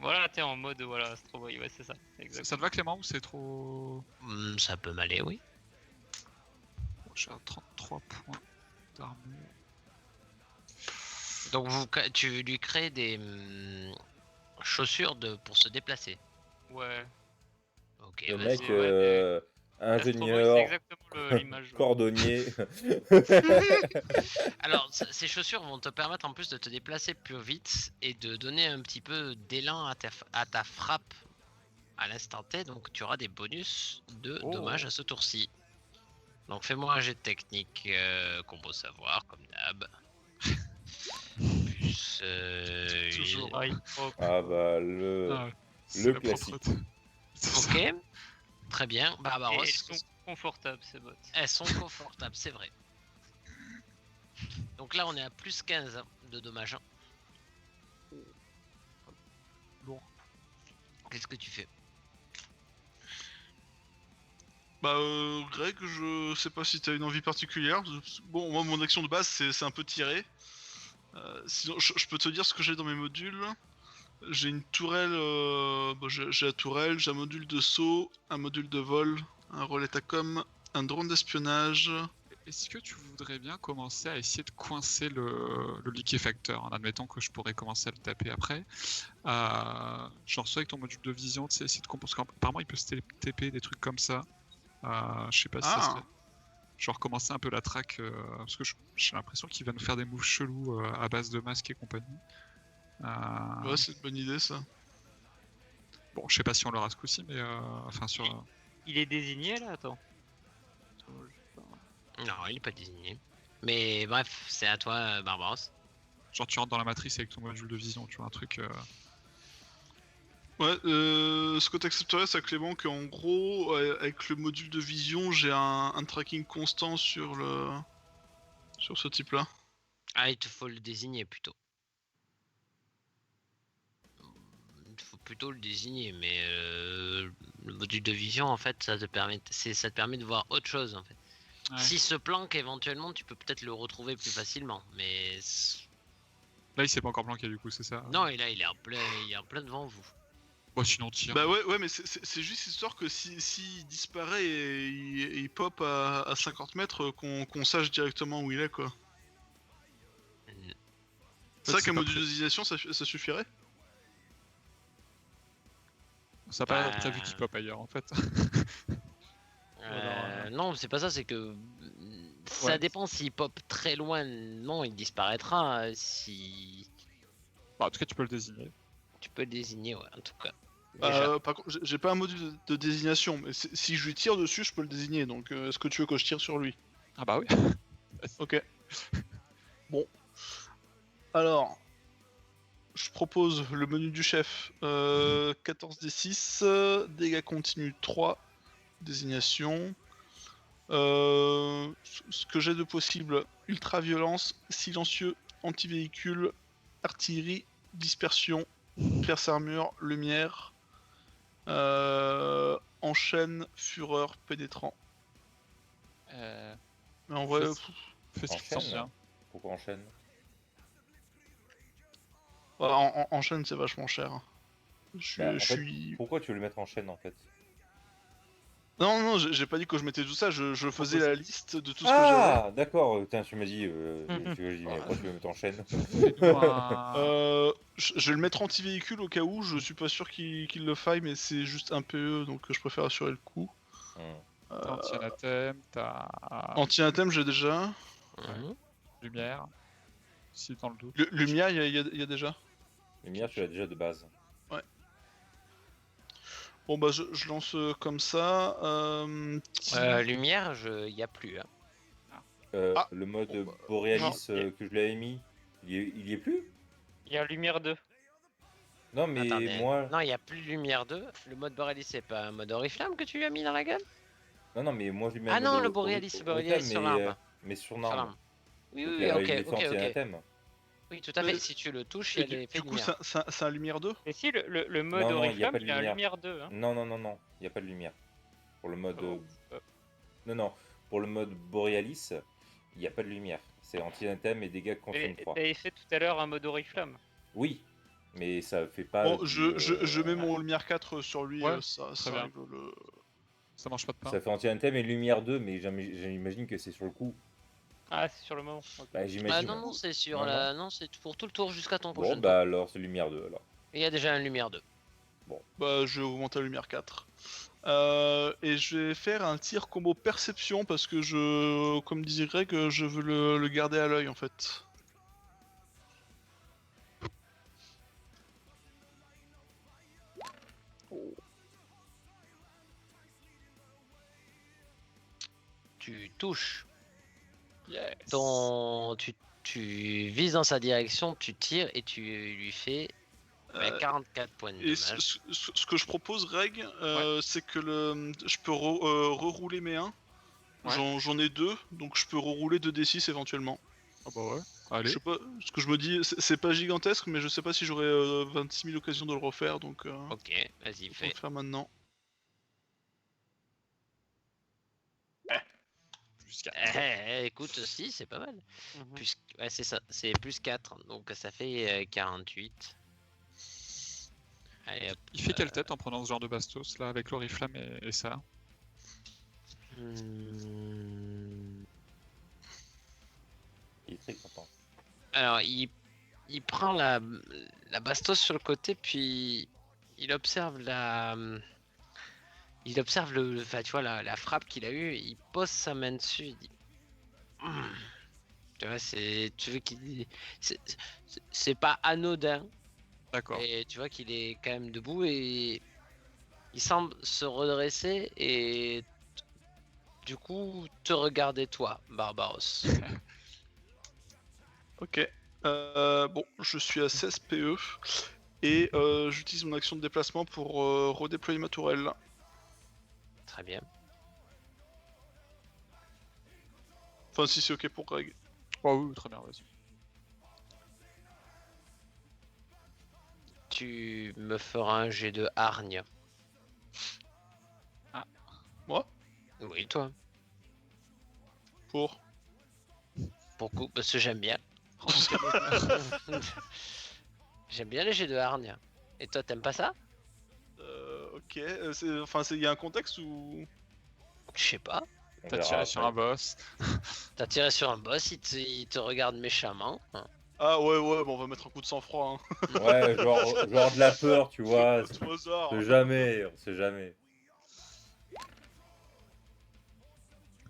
Voilà, t'es en mode voilà, Astro Boy, ouais, c'est ça. Ça Exactement. te va, Clément, ou c'est trop. ça peut m'aller, oui. Bon, j'ai 33 points d'armure. Donc tu lui crées des chaussures pour se déplacer. Ouais. Ok, Le vas-y. mec, ouais, Astro Boy, c'est ingénieur, exactement l'image. Ouais. cordonnier. Alors, ces chaussures vont te permettre en plus de te déplacer plus vite et de donner un petit peu d'élan à ta frappe à l'instant T. Donc, tu auras des bonus de Oh. dommages à ce tour-ci. Donc, fais-moi un jet de technique combo savoir, comme d'hab. Plus. Toujours. Ah, il faut- Ah bah, Ah, c'est la classique. propreté. C'est ça. Ok, très bien. Et Barbaros, elles sont confortables ces bottes. elles sont confortables, c'est vrai. Donc là, on est à plus 15 de dommages. Bon. Qu'est-ce que tu fais? Bah, Greg, je sais pas si t'as une envie particulière. Bon, moi, mon action de base, c'est un peu tirer. Sinon, je peux te dire ce que j'ai dans mes modules. J'ai une tourelle, j'ai la tourelle, j'ai un module de saut, un module de vol, un relais TACOM, un drone d'espionnage. Est-ce que tu voudrais bien commencer à essayer de coincer le liquéfacteur, en admettant que je pourrais commencer à le taper après, genre soit avec ton module de vision, tu sais, essayer de compenser. Apparemment, il peut se TP, des trucs comme ça. Je sais pas si ça serait. Genre commencer un peu la track, parce que j'ai l'impression qu'il va nous faire des moves chelous à base de masques et compagnie. Ouais, c'est une bonne idée ça. Bon, je sais pas si on l'aura ce coup-ci, mais enfin sur. Il est désigné là, attends. Non, il est pas désigné. Mais bref, c'est à toi, Barbaros. Genre tu rentres dans la matrice avec ton module de vision, tu vois, un truc. Ouais, ce que t'accepterais, ça Clément, qu'en gros, avec le module de vision, j'ai un tracking constant sur ce type-là. Ah, il te faut le désigner plutôt. Il faut plutôt le désigner, mais le module de vision, en fait, ça te permet de voir autre chose, en fait. Ouais. S'il se planque, éventuellement, tu peux peut-être le retrouver plus facilement, mais... Là, il s'est pas encore planqué du coup, c'est ça? Non, et là, il est en plein devant vous. Bon, sinon tire. Bah ouais, mais c'est juste histoire que s'il disparaît et il pop à 50 mètres, qu'on sache directement où il est, quoi. C'est vrai qu'un pas modulisation, ça suffirait? Ça a pas Bah, prévu qu'il pop ailleurs en fait. Non, c'est pas ça, c'est que... Ça Ouais. dépend s'il pop très loin, non, il disparaîtra. Si... Bah, en tout cas, tu peux le désigner. Tu peux le désigner, ouais, en tout cas. Déjà. Par contre, j'ai pas un module de désignation, mais si je lui tire dessus, je peux le désigner. Donc, est-ce que tu veux que je tire sur lui? Ah bah oui. Ok. Bon. Alors, je propose le menu du chef. 14d6, dégâts continus 3, désignation. Ce que j'ai de possible, ultra-violence, silencieux, anti-véhicule, artillerie, dispersion, perce armure, lumière, enchaîne, fureur, pénétrant. Mais en vrai, Fais ce qui te semble Enchaîne. bien. Pourquoi enchaîne? enchaîne c'est vachement cher. Bah, en Je fait, suis... Pourquoi tu veux le mettre en chaîne en fait? Non, j'ai pas dit que je mettais tout ça, je faisais Propose- la liste de tout ce que j'avais. Ah, d'accord. Putain, tu m'as dit. Je dis, mais pourquoi tu veux le mettre en chaîne? Fais-nous un... Je vais le mettre anti-véhicule au cas où, je suis pas sûr qu'il le faille, mais c'est juste un PE, donc je préfère assurer le coup. Hmm. T'as anti-anathème, t'as Anti-anathème, j'ai déjà. Mhm. lumière. Si dans le doute. Lumia, il y a déjà. Lumière, tu l'as déjà de base. Bon bah je lance comme ça. Lumière, y a plus. Hein. Ah, Le mode bon, bah, Borealis non. que je l'avais mis, il y est plus? Il y a Lumière 2. Non, mais Attendez. moi. Non, il n'y a plus de lumière 2. Le mode Borealis, c'est pas un mode Oriflamme que tu lui as mis dans la gueule? Non, mais moi je lui mets Ah un non, mode le Borealis, le Borealis sur l'arme. mais sur Sur l'arme. l'arme. Oui, Donc oui, il ok, est fait ok, ok. anti-anathème. Oui, tout à Mais- fait. Si tu le touches, il y et a l'effet du de coup, lumière. c'est un lumière 2. Et si le mode Non, non, il y a Oriflamme, pas de il a un lumière. Lumière 2. Hein. Non, non, non, non, il n'y a pas de lumière. Pour le mode. Oh. Non, non, pour le mode Borealis, il n'y a pas de lumière. C'est anti-anathème et dégâts contre 3. T'avais fait tout à l'heure un mode Oriflamme. Oui, mais ça fait pas. Bon, je mets mon lumière 4 sur lui, Ouais, ça très bien. règle le... Ça mange pas de pain. Ça fait anti-anathème et lumière 2, mais j'imagine que c'est sur le coup. Ah, c'est sur le moment. Ok. Bah, Ah j'imagine. non, non, c'est sur Non, la. Non, c'est pour tout le tour jusqu'à ton Bon, prochain tour. bah alors c'est lumière 2 alors. Et il y a déjà un lumière 2. Bah, je vais augmenter la lumière 4. Et je vais faire un tir combo perception parce que comme disait Greg, je veux le garder à l'œil en fait. Tu touches. Yes. Tu vises dans sa direction, tu tires et tu lui fais 44 points de Et dommage. ce que je propose, Greg, c'est que je peux rerouler mes 1. Ouais. J'en ai 2, donc je peux rerouler 2d6 éventuellement. Ah bah ouais. Je Allez. sais pas, ce que je me dis, c'est pas gigantesque, mais je sais pas si j'aurai 26 000 occasions de le refaire, donc Ok, vas-y, on va fais. le faire maintenant. Plus 4. Écoute, si, c'est pas mal. Mhm. Ouais, c'est ça, c'est plus 4, donc ça fait 48. Allez hop. Il fait quelle tête en prenant ce genre de bastos là avec l'oriflamme et ça? Hmm. Il est très content. Alors, il prend la bastos sur le côté, puis il observe il observe enfin, tu vois, la frappe qu'il a eue, il pose sa main dessus, il dit... Tu vois, tu veux qu'il... C'est pas anodin, D'accord. et tu vois qu'il est quand même debout, et il semble se redresser, et du coup, te regarder toi, Barbaros. Ok. Bon, je suis à 16 PE, et j'utilise mon action de déplacement pour redéployer ma tourelle. Très bien. Enfin, si c'est ok pour Greg. Oh oui, très bien, vas-y. Tu me feras un jet de hargne. Ah. Moi? Oui, toi. Pour Pourquoi? Parce que j'aime bien. J'aime bien les jets de hargne. Et toi, t'aimes pas ça? Ok. Il y a un contexte où... Je sais pas. On T'as verra tiré sur après. un boss. T'as tiré sur un boss, il te regarde méchamment. Ah ouais, bon, on va mettre un coup de sang-froid. Hein. Ouais, genre de la peur, tu vois. Tout au hasard. On sait jamais.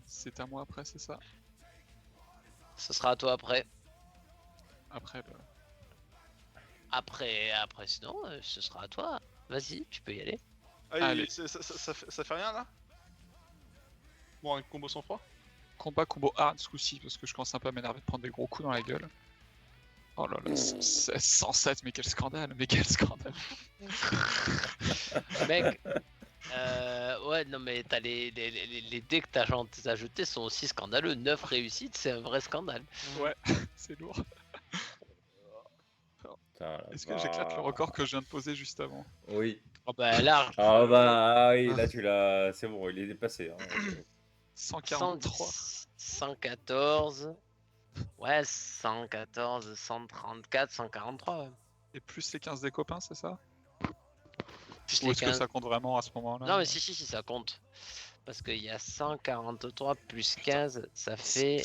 C'est à moi après, c'est ça? Ce sera à toi après. Après le... Après, sinon, ce sera à toi. Vas-y, tu peux y aller. Allez. Ça fait rien là? Bon, un combo sans froid? Combo hard ce coup-ci, parce que je commence un peu à m'énerver de prendre des gros coups dans la gueule. Oh là là, 107, mais quel scandale, Mec, ouais, non, mais t'as les dés que t'as ajoutés sont aussi scandaleux. 9 réussites, c'est un vrai scandale. Ouais, c'est lourd. Putain, la Est-ce que j'éclate le record que je viens de poser juste avant? Oui. Oh, bah, large. Ah bah oui, là tu l'as. C'est bon, il est dépassé. Hein. 143. 114. Ouais, 114, 134, 143. Ouais. Et plus les 15 des copains, c'est ça? Plus Ou les est-ce que 15. ça compte vraiment à ce moment-là? Non, mais si, ça compte. Parce qu'il y a 143 plus 15, ça fait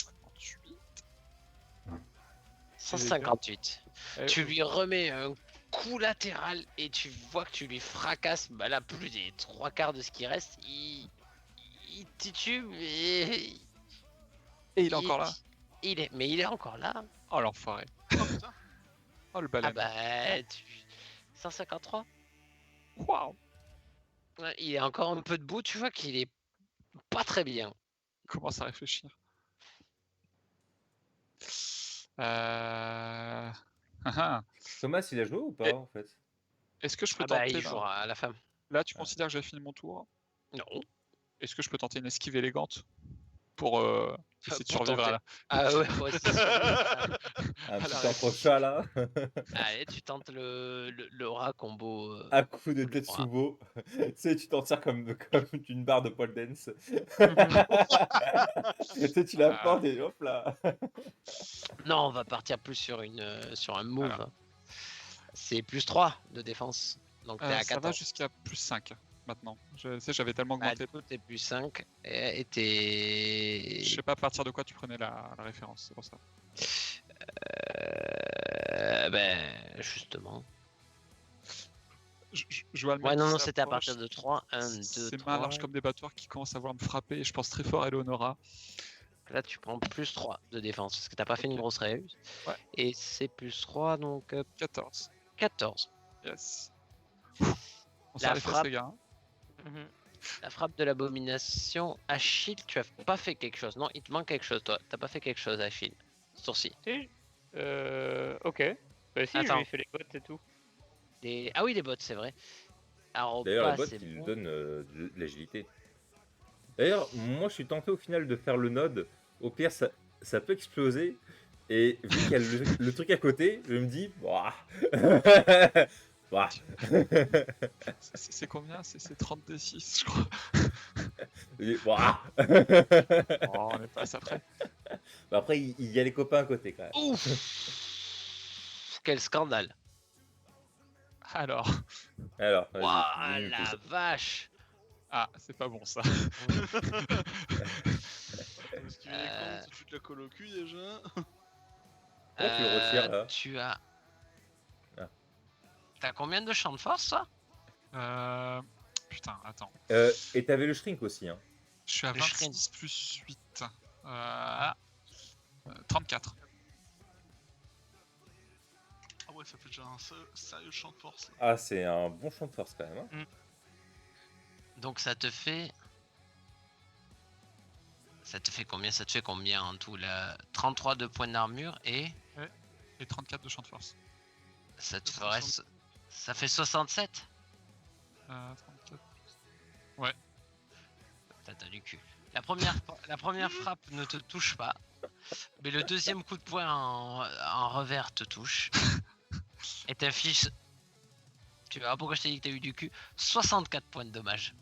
158. Eh, Tu lui remets un coup latéral et tu vois que tu lui fracasses bah là, plus des 3/4 de ce qui reste. Il titube et il est encore là. Mais il est encore là. Oh l'enfoiré. Oh putain. Oh le Ah balai. bah, 153. Waouh. Ouais, il est encore un peu debout, tu vois qu'il est pas très bien. Commence à réfléchir. Ah, ah. Thomas, il a joué ou pas en fait? Est-ce que je peux Ah bah, tenter il jouera à la fin. Là, tu considères que j'ai fini mon tour? Non. Est-ce que je peux tenter une esquive élégante pour essayer de Pour survivre à la... Ah ouais, pour essayer de survivre. Un À la petit entre-chat là. Allez, tu tentes le rat combo. À coup de le bras. Tetsubo. Tu sais, tu t'en sers comme d'une barre de pole dance. Tu sais, tu la portes et hop là. Non, on va partir plus sur un move. Alors. C'est plus 3 de défense. Donc t'es à ça va 14. jusqu'à plus 5 maintenant. Je sais, j'avais tellement Bah, augmenté. du coup, t'es plus 5 et t'es. Je sais pas à partir de quoi tu prenais la référence, c'est pour ça. Ben, justement. Je vois le mec Ouais, qui non, c'était à s'approche. partir de 3. 1, 2, Ces 3. mains larges comme des battoirs qui commencent à vouloir me frapper et je pense très fort à Eleonora. Là, tu prends plus 3 de défense parce que t'as pas fait une Ok. grosse réussite. Ouais. Et c'est plus 3, donc 14. 14. Yes. On La s'arrête frappe. les gars. La frappe de l'abomination. Achille, tu as pas fait quelque chose. Non, il te manque quelque chose, toi. T'as pas fait quelque chose, Achille. Sourcil. Si, ok. Bah si, je Attends. lui ai fait les bottes et tout. Ah oui, les bottes, c'est vrai. Alors, D'ailleurs, la pas, botte, c'est il bon. donne de l'agilité. D'ailleurs, moi, je suis tenté au final de faire le node. Au pire, ça peut exploser. Et vu qu'il y a le truc à côté, je me dis, bah. Bah. C'est combien? C'est 30d6, je crois. Et bah. Oh, on est pas à ça près. Bah, après, il y a les copains à côté quand même. Ouf. Quel scandale. Alors. Alors, vas-y, Waouh, dis-nous la tout ça. vache. Ah, c'est pas bon ça. Est-ce qu'il est con, tu te fous de la colle au cul déjà? Pourquoi tu le retires là? Tu as. Ah. T'as combien de champs de force, toi? Putain, attends. Et t'avais le shrink aussi, hein. Je suis à Le 26 plus 8. 34. Ah ouais, ça fait déjà un sérieux champ de force. Là. Ah, c'est un bon champ de force quand même. Hein. Donc ça te fait. Ça te fait combien? Ça te fait combien en tout là? 33 de points d'armure et. Et 34 de champ de force. Ça te ferait. Ça fait 67? 34. T'as du cul. La première frappe ne te touche pas. Mais le deuxième coup de poing en revers te touche. Et t'affiches. Tu verras pourquoi je t'ai dit que t'as eu du cul. 64 points de dommage.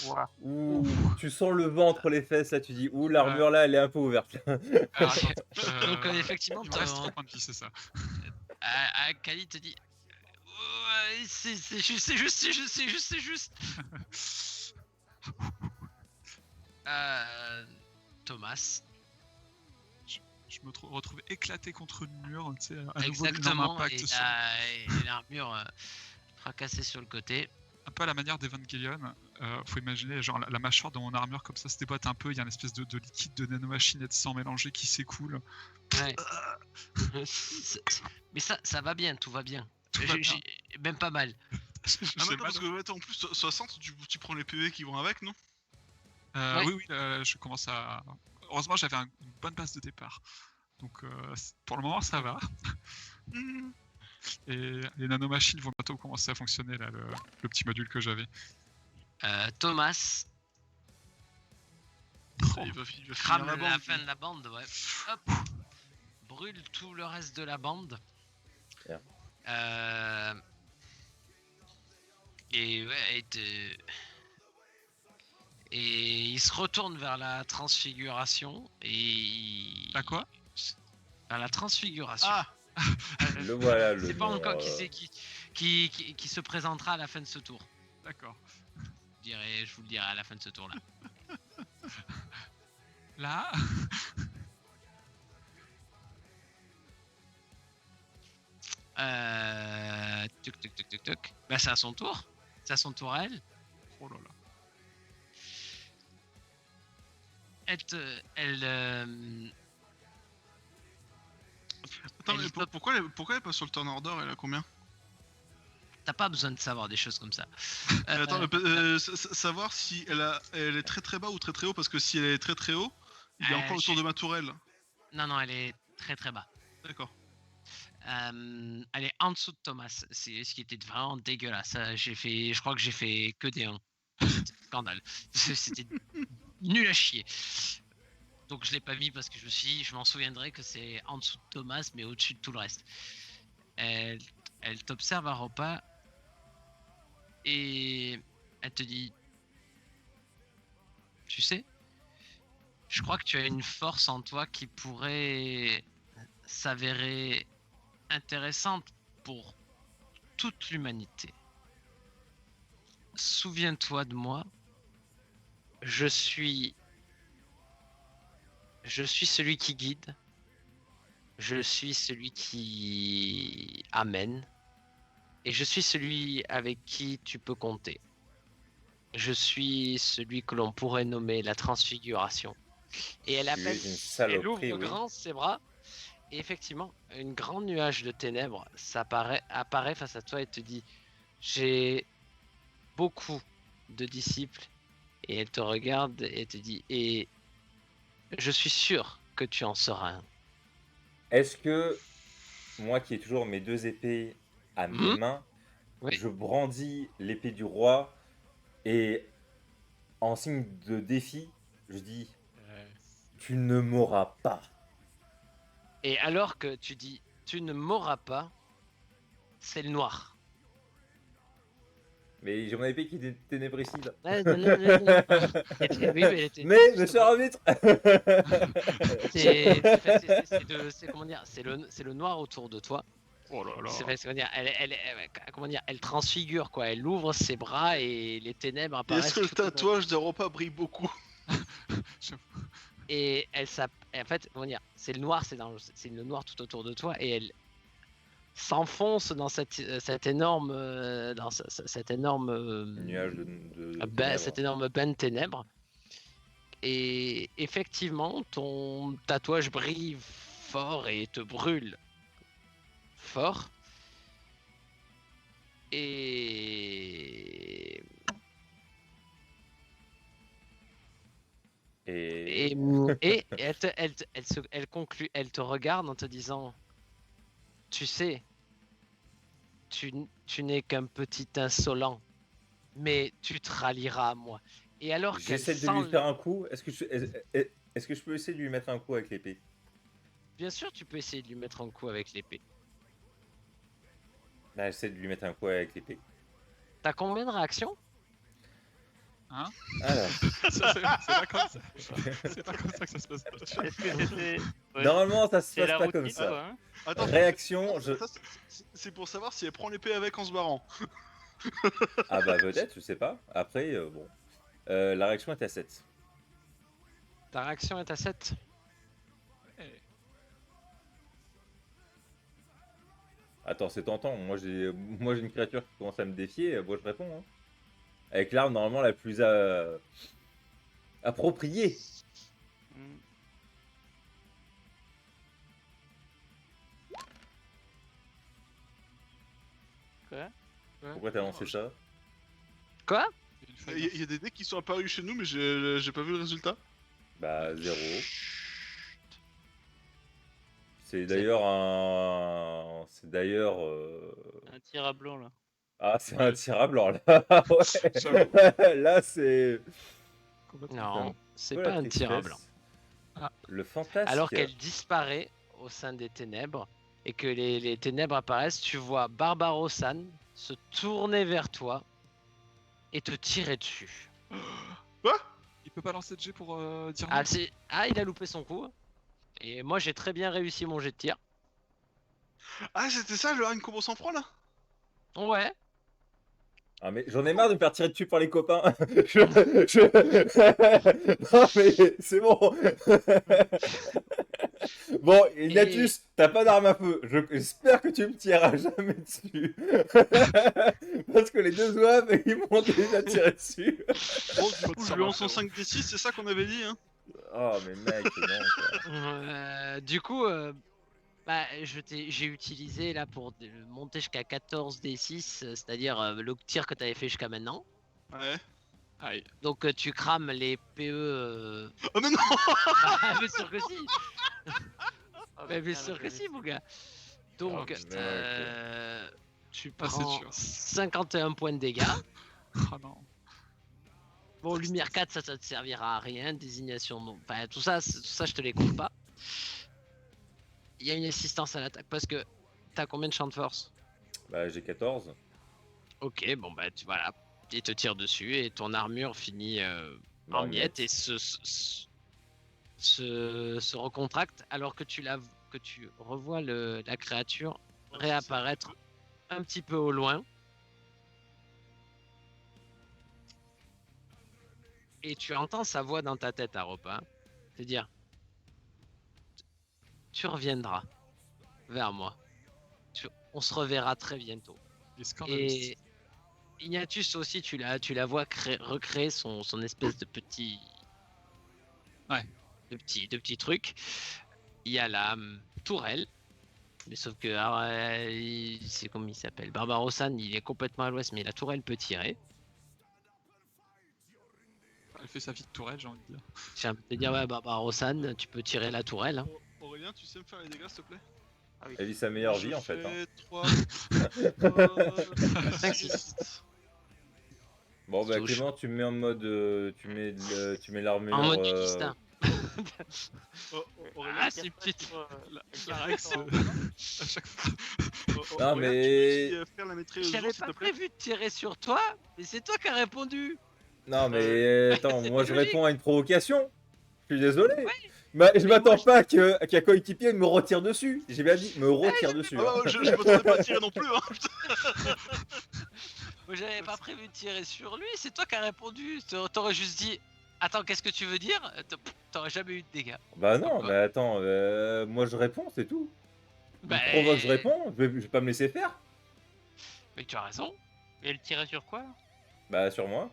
Oh, Ouh, tu sens le vent entre les fesses là, tu dis ouh, l'armure là elle est un peu ouverte. Alors, attends, Donc effectivement, il me reste 3 points de vie, c'est ça. Kali te dit. Ouais, c'est juste. Thomas. Je me retrouve éclaté contre le mur, tu sais, un nouveau énorme Exactement. impact Et sur... l'armure fracassée sur le côté. un peu à la manière d'Evangelion. Faut imaginer genre la mâchoire de mon armure comme ça se déboîte un peu, il y a une espèce de liquide de nanomachine et de sang mélangé qui s'écoule. Ouais. Mais ça va bien, tout va bien. Tout va bien. Même pas mal. J'ai Ah, mais mal attends, parce que attends, en plus, 60, tu prends les PV qui vont avec, non? Ouais. Oui, je commence à. Heureusement, j'avais une bonne base de départ. Donc, pour le moment, ça va. Et les nanomachines vont bientôt commencer à fonctionner, là, le petit module que j'avais. Thomas Il va finir crame la la bande. fin de la bande, ouais. Hop. Brûle tout le reste de la bande. Bien. Et ouais, et il se retourne vers la transfiguration et À quoi? vers la transfiguration. Ah, Le voilà, le C'est pas nom, encore qui c'est qui se présentera à la fin de ce tour. D'accord. Je vous le dirai à la fin de ce tour là. Là, Tuc, tuc, tuc, tuc, tuc. Bah c'est à son tour. C'est à son tour à elle. oh là là. Elle attends, elle mais stoppe. pourquoi elle est pas sur le turn order? Elle a combien? T'as pas besoin de savoir des choses comme ça. Attends, savoir si elle est très très bas ou très très haut, parce que si elle est très très haut, il y a encore le tour de ma tourelle. Non, elle est très très bas. D'accord. Elle est en dessous de Thomas. C'est ce qui était vraiment dégueulasse. Je crois que j'ai fait que des 1. C'était scandale. C'était nul à chier. Donc je l'ai pas mis parce que je m'en souviendrai que c'est en dessous de Thomas, mais au-dessus de tout le reste. Elle t'observe à repas et elle te dit, tu sais, je crois que tu as une force en toi qui pourrait s'avérer intéressante pour toute l'humanité. Souviens-toi de moi. Je suis celui qui guide. Je suis celui qui amène. Et je suis celui avec qui tu peux compter. Je suis celui que l'on pourrait nommer la transfiguration. Et elle Tu appelle, es une elle saloperie, ouvre oui. grand ses bras. Et effectivement, une grande nuage de ténèbres apparaît face à toi et te dit, j'ai beaucoup de disciples. Et elle te regarde et te dit, et je suis sûr que tu en seras un. Est-ce que moi qui ai toujours mes deux épées à mes mains, Oui. je brandis l'épée du roi et en signe de défi, je dis tu ne m'auras pas. Et alors que tu dis, tu ne m'auras pas, c'est le noir. Mais j'ai mon épée qui est ténébricide. Ouais, non. Oui, mais elle était Mais, monsieur justement- l'arbitre c'est comment dire, c'est le noir autour de toi. Oh là là. Comment dire, comment dire, elle transfigure quoi. Elle ouvre ses bras et les ténèbres Et apparaissent. est-ce que le tout autour. tatouage de repas brille beaucoup? Et en fait, comment dire, c'est le noir, c'est le noir tout autour de toi et elle s'enfonce dans cette énorme Nuage de ténèbres. Cette énorme bain de ténèbres. Et effectivement, ton tatouage brille fort et te brûle fort. Et elle conclut, elle te regarde en te disant, tu sais, tu n'es qu'un petit insolent, mais tu te rallieras à moi. Et alors qu'elle j'essaie de lui faire un coup. Est-ce que je peux essayer de lui mettre un coup avec l'épée? Bien sûr, tu peux essayer de lui mettre un coup avec l'épée. Bah, j'essaie de lui mettre un coup avec l'épée. T'as combien de réactions? Hein? Alors, C'est pas comme ça. C'est pas comme ça que ça se passe. Est-ce que c'était. Ouais, normalement, ça se c'est passe la pas comme routine, ça. quoi, hein. Attends, Réaction, c'est pour savoir si elle prend l'épée avec en se barrant. Ah bah peut-être, je sais pas. Après, bon. La réaction est à 7. Ta réaction est à 7. Attends, c'est tentant. Moi, j'ai une créature qui commence à me défier. Moi, je réponds. Hein. avec l'arme normalement la plus appropriée. Hmm. Quoi? Pourquoi t'as lancé ça? Quoi? Il y a une Il faille. y a des decks qui sont apparus chez nous, mais j'ai pas vu le résultat. Bah 0. C'est d'ailleurs un... C'est d'ailleurs... Un tir à blanc là. Ah, c'est Ouais. un tir à blanc, là. Ouais. Là, c'est... Complètement. Non, c'est peu pas la un tir à tristesse. blanc. Ah. Le fantasque. Alors qu'elle disparaît au sein des ténèbres et que les ténèbres apparaissent, tu vois Barbarosan se tourner vers toi et te tirer dessus. Il peut pas lancer de jet pour dire Ah, non. il a loupé son coup. Et moi j'ai très bien réussi mon jet de tir. Ah, c'était ça le Harine Combo sans froid là? Ouais. Ah, mais j'en ai marre de me faire tirer dessus par les copains. Non, mais c'est bon. Bon, Ignatius, t'as pas d'arme à feu. J'espère que tu me tireras jamais dessus. Parce que les deux zouaves, ils m'ont déjà tiré dessus. Bon, du coup, je lui lance en 5d6, c'est ça qu'on avait dit, hein? Oh, mais mec, non, quoi. Du coup, bah, j'ai utilisé là pour monter jusqu'à 14 D6, c'est-à-dire le tir que tu avais fait jusqu'à maintenant. Ouais. Aïe. Donc tu crames les PE. Oh, mais non! Bah, bien sûr que si. Oh, Bah, bien putain, sûr la que si, jeunesse. mon gars. Donc, putain. tu Ah, c'est prends dur. 51 points de dégâts. Ah non. Bon, lumière 4, ça te servira à rien. Désignation, non. Enfin, tout ça, je te les compte pas. Il y a une assistance à l'attaque parce que t'as combien de champ de force? Bah, j'ai 14. Ok, bon, bah, voilà. Il te tire dessus et ton armure finit Bah, en miettes et se recontracte alors que tu revois la créature réapparaître un petit peu au loin. Et tu entends sa voix dans ta tête à repas, te dire tu reviendras vers moi. On se reverra très bientôt. Il est scandaleux. Et Ignatius aussi, tu la vois recréer son espèce de petit. Ouais. De petit truc. Il y a la tourelle. Mais sauf que c'est comme il s'appelle. Barbarosan, il est complètement à l'ouest, mais la tourelle peut tirer. Elle fait sa vie de tourelle, j'ai envie de dire. J'ai envie de te dire, ouais, Barbarosan, tu peux tirer la tourelle. Hein. Aurélien, tu sais me faire les dégâts, s'il te plaît? Ah oui. Elle vit sa meilleure vie, en fait. Hein. 3, 5, 6. Bon, bah, Touche. Clément, tu me mets en mode... tu mets l'armure... En mode du destin. Aurélien, Ah, c'est petite. La Rex, à chaque fois. Non, Aurélien, mais- tu peux aussi faire la maîtrise J'avais s'il pas te plaît? prévu de tirer sur toi, mais c'est toi qui as répondu. Non, mais attends, moi je logique. réponds à une provocation. Je suis désolé. Ouais. Bah, je Mais m'attends moi, pas qu'un coéquipier me retire dessus. J'ai bien dit, me retire dessus. Ah bah, hein. je m'attendais pas à tirer non plus, hein. Moi, j'avais pas prévu de tirer sur lui, c'est toi qui as répondu. T'aurais juste dit attends, qu'est-ce que tu veux dire? T'aurais jamais eu de dégâts. Bah non, Pourquoi mais attends, moi je réponds, c'est tout. Il Bah, me provoque, je réponds. Je vais pas me laisser faire. Mais tu as raison. Et elle tirait sur quoi? Bah sur moi.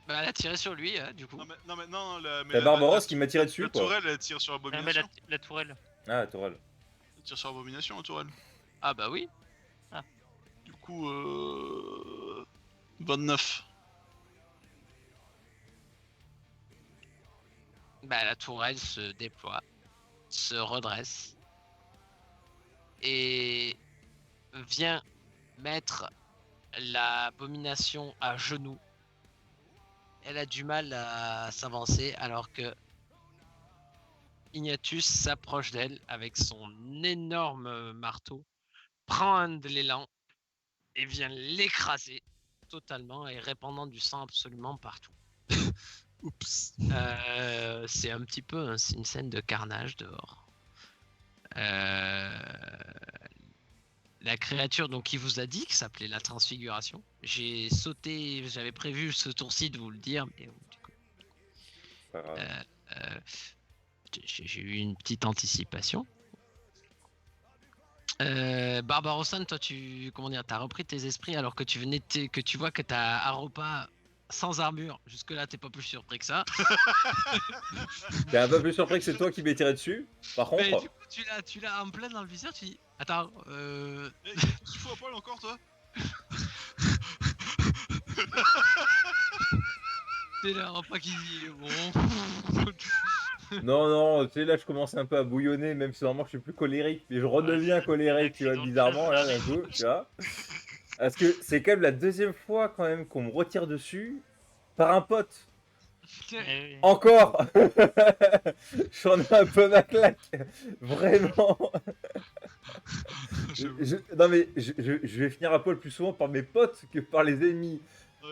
Bah, elle a tiré sur lui, hein, du coup. Non, C'est Barbaros qui m'a tiré dessus, La quoi. tourelle, elle tire sur Ah, mais Abomination. la tourelle. Ah, la tourelle. Elle tire sur Abomination, la tourelle. Ah bah oui. Du coup, 29. Bah, la tourelle se déploie, se redresse et vient mettre l'abomination à genoux. Elle a du mal à s'avancer alors que Ignatius s'approche d'elle avec son énorme marteau, prend un de l'élan et vient l'écraser totalement et répandant du sang absolument partout. Oups. C'est un petit peu une scène de carnage dehors. La créature donc qui vous a dit que s'appelait la transfiguration. J'ai sauté, j'avais prévu ce tour-ci de vous le dire, mais du coup, Pas grave. j'ai eu une petite anticipation. Barbarosan, toi, t'as repris tes esprits alors que tu vois que t'as Aropa sans armure. Jusque-là, t'es pas plus surpris que ça. T'es un peu plus surpris que c'est toi qui m'es tiré dessus. Par Mais contre, du coup, tu l'as en plein dans le viseur, tu dis attends, Eh, tu fous à poil encore, toi? t'es là, pas qui dit bon. non, tu sais, là, je commence un peu à bouillonner, même si normalement je suis plus colérique, mais je redeviens colérique, tu vois, bizarrement, là, d'un coup, tu vois. Parce que c'est quand même la deuxième fois, quand même, qu'on me retire dessus par un pote. Eh oui. Encore. J'en ai un peu ma claque. Vraiment. J'avoue. Non, mais je vais finir à poil plus souvent par mes potes que par les ennemis.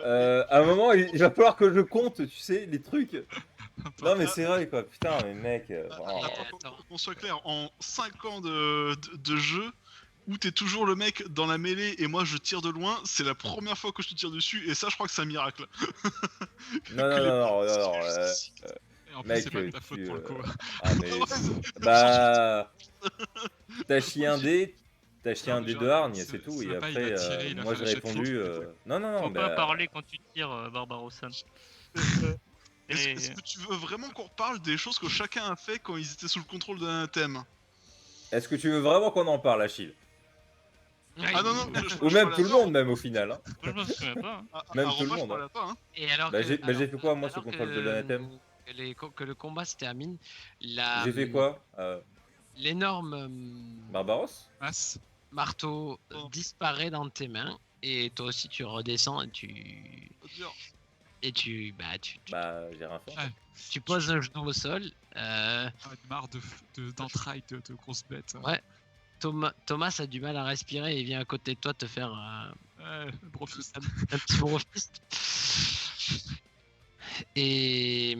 À un moment, il va falloir que je compte, tu sais, les trucs. Non, mais c'est vrai, quoi. Putain, mais mec. Oh. Attends. Qu'on soit clair, en 5 ans de jeu, où t'es toujours le mec dans la mêlée et moi je tire de loin, c'est la première fois que je te tire dessus et ça je crois que c'est un miracle. Non, Que les non, parents non, disent juste Et en plus, mec, c'est pas de ta faute tu, pour le coup. Ah, mais. Ouais, Bah. T'as chié un dé. T'as chié Non, un mais dé genre, de hargne, c'est- c'est tout. c'est Et pas, il après, a tiré, il a moi fait j'ai un jet de répondu. force, Non, Faut pas bah. parler quand tu tires, Barbarossa. Est-ce Et- est-ce que tu veux vraiment qu'on reparle des choses que chacun a fait quand ils étaient sous le contrôle d'un thème? Est-ce que tu veux vraiment qu'on en parle, Achille? Ah non, Ou même tout le monde, même au final. Hein. Moi, je m'en souviens pas. Hein. Même avant tout le moi, je monde, parlais pas, hein. Et alors Bah, que, j'ai fait quoi, moi, sous alors contrôle que, de l'anathème? que le combat se termine, la, J'ai fait quoi l'énorme Barbaros? Masse. marteau Oh. disparaît dans tes mains et toi aussi tu redescends et tu bah Bah, j'ai rien fait. Ouais. tu poses un genou au sol. Ah, une marre d'entrailles de grosses bêtes. Ouais. Thomas a du mal à respirer et vient à côté de toi te faire Brofist. un petit brofist. Et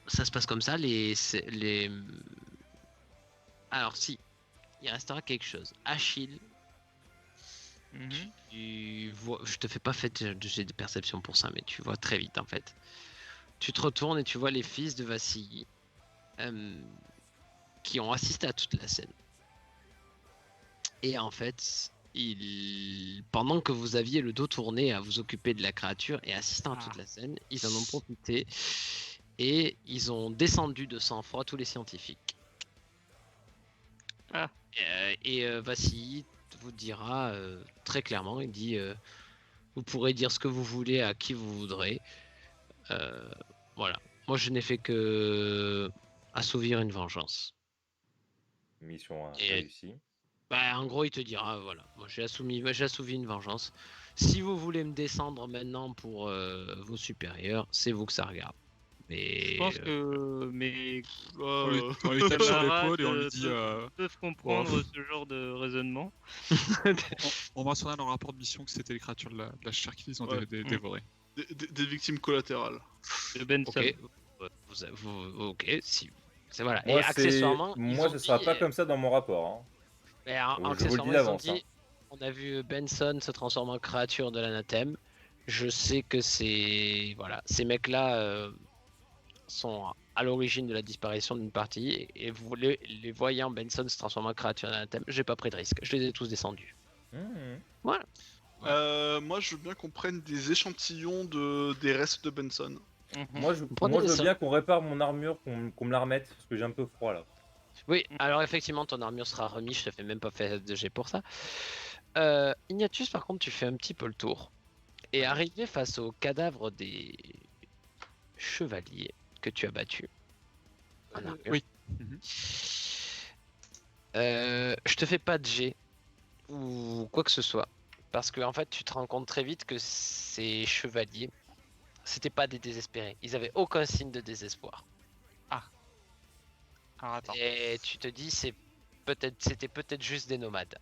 ça se passe comme ça. Alors si, il restera quelque chose. Achille, Mhm. tu vois, je te fais pas fait de jet de perception pour ça, mais tu vois très vite en fait. Tu te retournes et tu vois les fils de Vassilli qui ont assisté à toute la scène. Et en fait, pendant que vous aviez le dos tourné à vous occuper de la créature et assistant à toute la scène, ils en ont profité et ils ont descendu de sang-froid tous les scientifiques. Ah. Vassilli vous dira très clairement, il dit vous pourrez dire ce que vous voulez à qui vous voudrez. Voilà. Moi, je n'ai fait que assouvir une vengeance. Mission Et- réussie. Bah, en gros, il te dira voilà, moi j'ai assouvi une vengeance. Si vous voulez me descendre maintenant pour vos supérieurs, c'est vous que ça regarde. Mais Je pense que mes On lui tape sur camarades l'épaule et on lui dit peuvent comprendre ce genre de raisonnement. on mentionna dans le rapport de mission que c'était les créatures de la chair qu'ils ont Ouais. dévorées. Des victimes collatérales. De Benson. ok, ok, si c'est voilà. Moi, Et accessoirement, ils moi ont ce sera dit, pas comme ça dans mon rapport. Hein. Mais Je vous le dis accessoirement, ils ont d'avance, dit, on a vu Benson se transformer en créature de l'anathème. Je sais que ces mecs-là sont à l'origine de la disparition d'une partie et vous les voyant Benson se transformer en créature de l'anathème, j'ai pas pris de risque. Je les ai tous descendus. Mmh. Moi, je veux bien qu'on prenne des échantillons des restes de Benson. Mhm. Moi, je Prenez veux ça. bien qu'on répare mon armure, qu'on me la remette, parce que j'ai un peu froid là. Oui, alors effectivement, ton armure sera remise. Je te fais même pas fait de jet pour ça. Ignatius, par contre, tu fais un petit peu le tour et arrivé face au cadavre des chevaliers que tu as battus en armure. Oui. Je te fais pas de jet ou quoi que ce soit parce que en fait tu te rends compte très vite que ces chevaliers c'était pas des désespérés, ils avaient aucun signe de désespoir Alors attends. et tu te dis c'était peut-être juste des nomades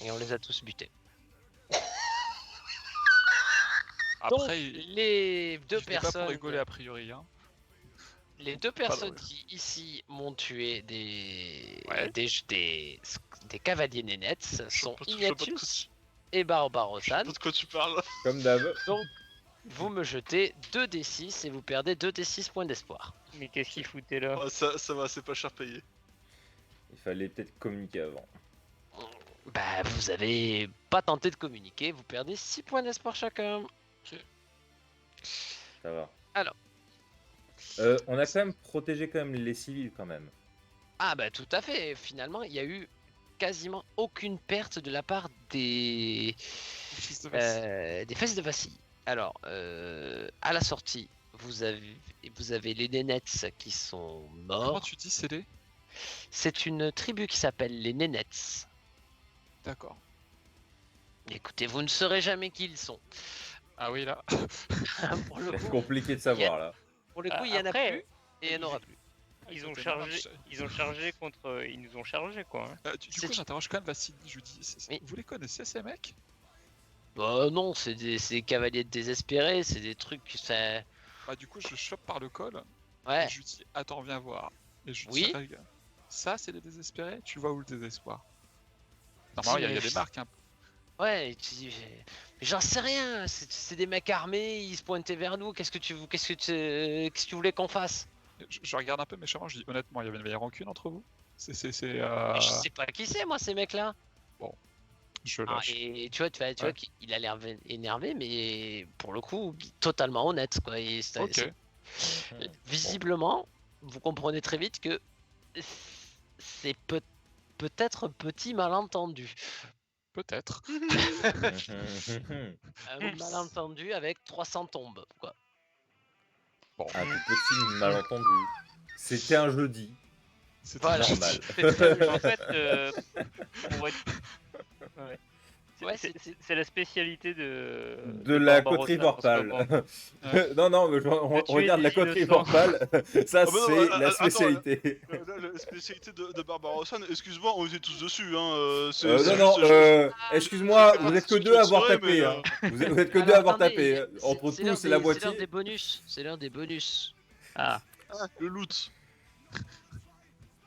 et on les a tous butés. Donc Après, les deux je vais pas personnes pour rigoler a priori. Hein. Les deux personnes drôle. qui ici m'ont tué des Ouais. des cavaliers nénettes sont Je vois pas de Ignatius et Je sais Barbarossan. pas de quoi tu parles. Comme d'hab. Donc vous me jetez 2d6 et vous perdez 2d6 points d'espoir. Mais qu'est-ce qu'il foutait là? Ah, ça va, c'est pas cher payé. Il fallait peut-être communiquer avant. Bah, vous avez pas tenté de communiquer, vous perdez 6 points d'espoir chacun. Ça va. Alors. On a quand même protégé quand même les civils quand même. Ah bah tout à fait, finalement il y a eu quasiment aucune perte de la part des fesses de Vassille. Alors, à la sortie, vous avez les Nénets qui sont Comment morts. tu dis c'est les? C'est une tribu qui s'appelle les Nénets. D'accord. Écoutez, vous ne saurez jamais qui ils sont. Ah oui, là. Pour le C'est coup, compliqué de savoir là. pour le coup, il y en a Après, plus et il n'y en aura plus. Ils ont Exactement. chargé, ils ont chargé contre, ils nous ont chargé quoi. Hein. Du C'est- coup, j'interroge quand même Vassili. Je lui dis Oui. vous les connaissez ces mecs? Bah non, c'est des cavaliers désespérés, c'est des trucs que ça... Bah, du coup, je le chope par le col. Ouais, Et je lui dis attends, viens voir. Et je lui Oui. dis regarde, ça, c'est les désespérés. Tu vois où le désespoir? Normalement, il y a mais des marques. Hein. ouais, et tu dis, mais j'en sais rien, c'est des mecs armés, ils se pointaient vers nous, qu'est-ce que tu voulais qu'on fasse? Je regarde un peu méchamment. Je dis honnêtement, il y avait une vieille rancune entre vous. Mais je sais pas qui c'est, moi, ces mecs-là. Je Ah, lâche. et tu vois Ouais. qu'il a l'air énervé, mais pour le coup, totalement honnête, quoi. Ok. Visiblement, vous comprenez très vite que c'est peut-être un petit malentendu. Peut-être. Un malentendu avec 300 tombes, quoi. Bon, Un tout petit malentendu. C'était un jeudi. c'est Voilà. Normal. En fait, pour être- ouais. Ouais, C'est la spécialité De la coterie Barbarossa en ce Vorpal. moment. Non, non, mais De tuer regarde la des coterie innocents. Vorpal. Ça, Ah bah non, c'est attends, la spécialité. La spécialité de Barbarossa, excuse-moi, on était tous dessus, hein. Non, non, excuse-moi, vous êtes que deux à avoir tapé. Hein. Vous êtes que deux Alors, à avoir attendez, tapé. Entre c'est l'heure tous, c'est la des- moitié. C'est l'heure des bonus. C'est l'heure des bonus. Ah, Le loot.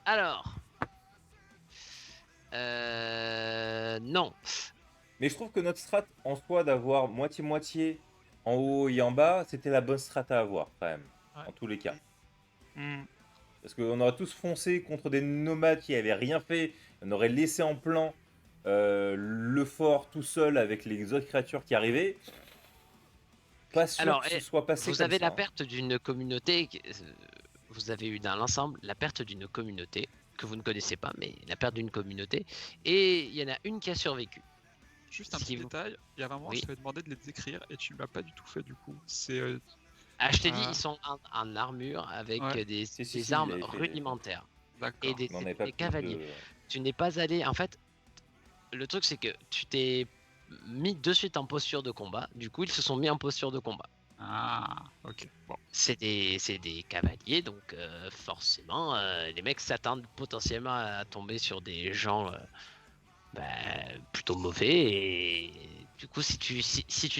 Alors. Non. Mais je trouve que notre strat en soi d'avoir moitié-moitié en haut et en bas, c'était la bonne strat à avoir quand même. Ouais. En tous les cas. hmm. Parce qu'on aurait tous foncé contre des nomades qui avaient rien fait. On aurait laissé en plan le fort tout seul avec les autres créatures qui arrivaient. Pas sûr Alors, que ce soit passé Vous comme avez ça, la hein. perte d'une communauté. Vous avez eu dans l'ensemble la perte d'une communauté que vous ne connaissez pas, mais la perte d'une communauté. Et il y en a une qui a survécu. juste un Si petit vous- détail. Il y a un moment, Oui. je t'avais demandé de les décrire et tu ne l'as pas du tout fait du coup. C'est Ah, je t'ai dit, Ah. ils sont en armure avec Ouais. des Si, armes il avait fait- rudimentaires. d'accord. Et des, On n'en avait pas des plus cavaliers. de- Tu n'es pas allé. En fait, le truc, c'est que tu t'es mis de suite en posture de combat. Du coup, ils se sont mis en posture de combat. Ah, ok. Bon. C'est des cavaliers, donc forcément, les mecs s'attendent potentiellement à tomber sur des gens plutôt mauvais. Et du coup, si tu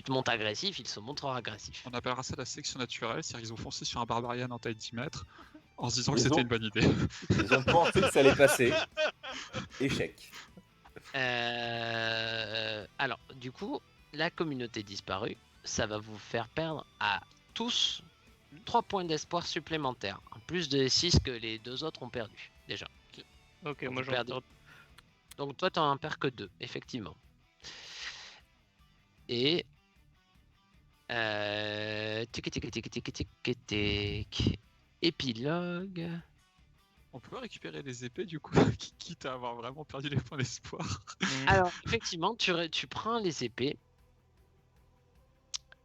te montes agressif, ils se montrent agressifs. On appellera ça la sélection naturelle, c'est-à-dire qu'ils ont foncé sur un barbarian en taille 10 mètres en se disant que Ils c'était ont- une bonne idée. Ils ont pensé que ça allait passer. Échec. Alors, du coup, la communauté disparue, ça va vous faire perdre à tous 3 points d'espoir supplémentaires, en plus des 6 que les deux autres ont perdu déjà. Ok, Donc, moi vous j'en perdez. Donc toi, t'en perds que 2, effectivement. Et... tic, tic, tic, tic, tic, tic, tic. Épilogue... On peut récupérer les épées du coup, quitte à avoir vraiment perdu les points d'espoir. Alors, effectivement, tu prends les épées.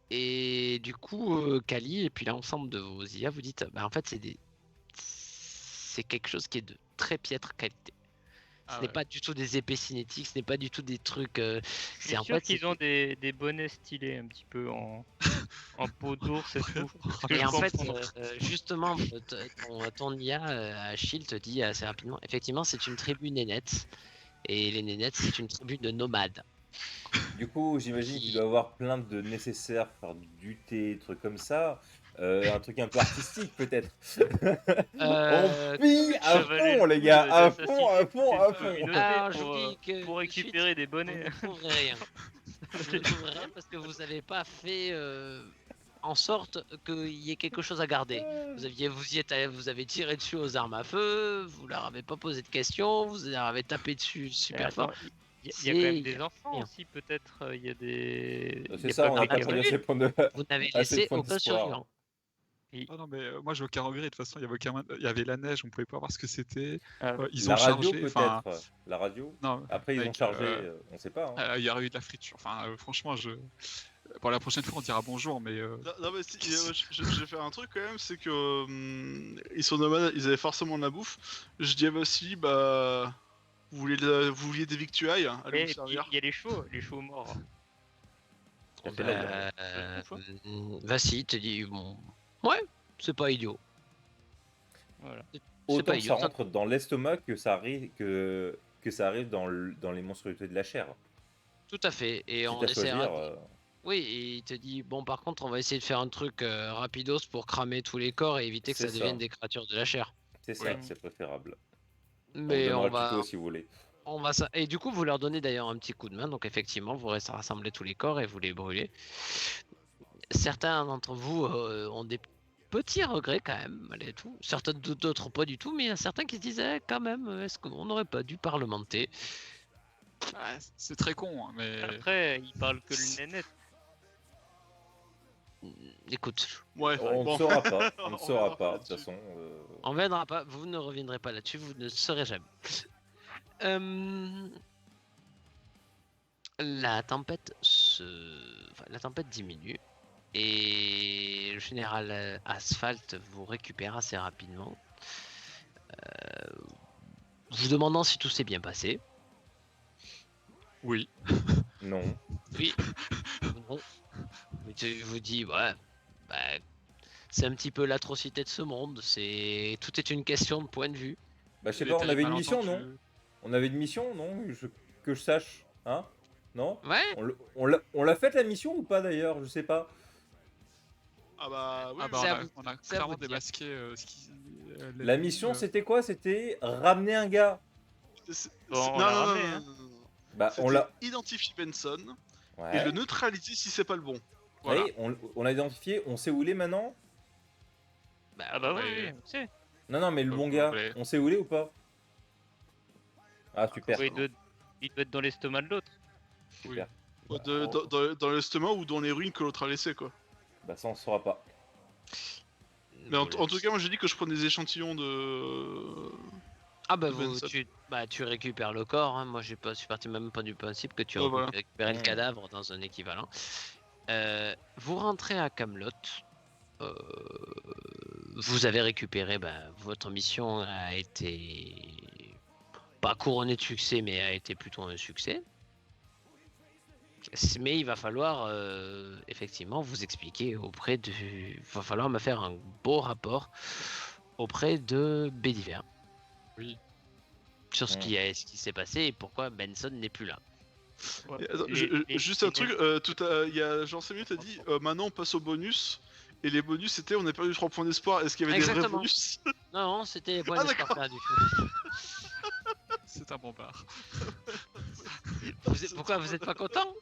Et du coup, Kali, et puis l'ensemble de vos IA, vous dites, bah en fait, c'est quelque chose qui est de très piètre qualité. Ce Ah n'est ouais. pas du tout des épées cinétiques, ce n'est pas du tout des trucs. Je C'est suis en sûr fait. qu'ils ont des bonnets stylés un petit peu en peau d'ours et tout. que Et je en fait, comprends. justement, ton IA, Achille, te dit assez rapidement, effectivement, c'est une tribu nénette. Et les nénettes, c'est une tribu de nomades. Du coup, j'imagine qu'il doit avoir plein de nécessaires pour faire du thé, des trucs comme ça. Un truc un peu artistique, peut-être. Euh, On pille à Ça valait fond, le les coup gars. À d'assassiner fond, à fond, à cette fond. communauté Alors, je pour, vous dis que pour tout de suite, récupérer des vous bonnets. ne trouverez rien. Vous ne trouverez rien parce que vous n'avez pas fait en sorte qu'il y ait quelque chose à garder. Vous avez tiré dessus aux armes à feu, vous leur avez pas posé de questions, vous leur avez tapé dessus super Attends, fort. Il Il y a quand même C'est- des enfants rien. aussi, peut-être. Il y a des. il y C'est a ça, pas on que n'a des pas gamins. perdu assez de points de. Vous n'avez Assez de laissé points aucun d'espoir. survivant. Ah non, mais moi, j'ai aucun regret. De toute façon, il y avait la neige, on pouvait pas voir ce que c'était. Ah, Ils La ont radio chargé. Enfin, peut-être. La radio. non, Après, ils ont mec, chargé, on sait pas. Hein. il y aurait eu de la friture. Enfin, franchement, pour la prochaine fois, on dira bonjour, mais. Non, mais si, je vais faire un truc quand même, c'est que ils sont nomades, ils avaient forcément de la bouffe. Je dis à Vassili, bah, vous vouliez des victuailles, allez Et vous puis, servir. il y a les chevaux morts. Ça fait la guerre. Vas-y, te dis bon. Ouais, c'est pas idiot. Voilà. C'est Autant pas ça idiot. rentre dans l'estomac que ça arrive que ça arrive dans les monstruosités de la chair. Tout à fait. Et Quitte on à essaiera. choisir, Oui, et il te dit bon, par contre, on va essayer de faire un truc rapidos pour cramer tous les corps et éviter que ça C'est ça. devienne des créatures de la chair. c'est ça, Oui. c'est préférable. Mais on on donnera le tuto va, si vous voulez. on va ça. Et du coup, vous leur donnez d'ailleurs un petit coup de main. Donc effectivement, vous restez rassembler tous les corps et vous les brûlez. Certains d'entre vous ont des petits regrets quand même, malgré tout. Certains d'autres pas du tout, mais il y a certains qui se disaient quand même, est-ce qu'on n'aurait pas dû parlementer? Ouais, c'est très con, hein, mais. Après, il parle que le nénet. Écoute, Ouais, On ne bon. saura pas. On ne On saura verra pas. De là-dessus. toute façon. on reviendra pas, vous ne reviendrez pas là-dessus, vous ne le saurez jamais. La tempête la tempête diminue et le général Asphalt vous récupère assez rapidement. Vous demandant si tout s'est bien passé. Oui. Non. Oui. Non. Je vous dis, ouais, bah, c'est un petit peu l'atrocité de ce monde. Tout est une question de point de vue. Bah, je sais Les pas, on tailles avait une mission, non? malentendues. On avait une mission, non? Que je sache. Hein? Non? Ouais. On l'a faite la mission ou pas d'ailleurs? Je sais pas. Ah bah oui, Ah bah, C'est on à a, vous- on a c'est à clairement vous de dire. démasqué ce qui. La mission, c'était quoi? C'était ramener un gars. Bon, on non, l'a non, ramené, non, hein. non, non, non. Bah, on C'était l'a. identifier Benson et Ouais. le neutraliser si c'est pas le bon. Voilà. Oui, on l'a identifié. On sait où il est maintenant? Ah bah oui, Ouais. oui, c'est. Non, mais le bon Ouais. gars, on sait où il est ou pas? Ah, super. Oui, il doit être dans l'estomac de l'autre. Super. Dans l'estomac ou dans les ruines que l'autre a laissé quoi. Bah, ça, on saura pas. Mais en tout cas, moi j'ai dit que je prenais des échantillons de. Ah bah, de Benson. tu récupères le corps, hein. Moi je suis parti même pas du principe que tu Ouais, voilà. récupérais le Mmh. cadavre dans un équivalent. Vous rentrez à Camelot. Vous avez récupéré, votre mission a été pas couronnée de succès, mais a été plutôt un succès. Mais il va falloir effectivement vous expliquer il va falloir me faire un beau rapport auprès de Bédiver. Oui. Sur ce qui s'est passé et pourquoi Benson n'est plus là. Ouais. Et attends, Les- juste les- un truc, il y a genre 5 minutes, t'as dit maintenant on passe au bonus. Et les bonus c'était on a perdu 3 points d'espoir. Est-ce qu'il y avait des vrais Exactement. bonus? Non, c'était les points Ah, d'espoir d'accord. perdus. C'est un bombard. Pourquoi vous êtes pas content?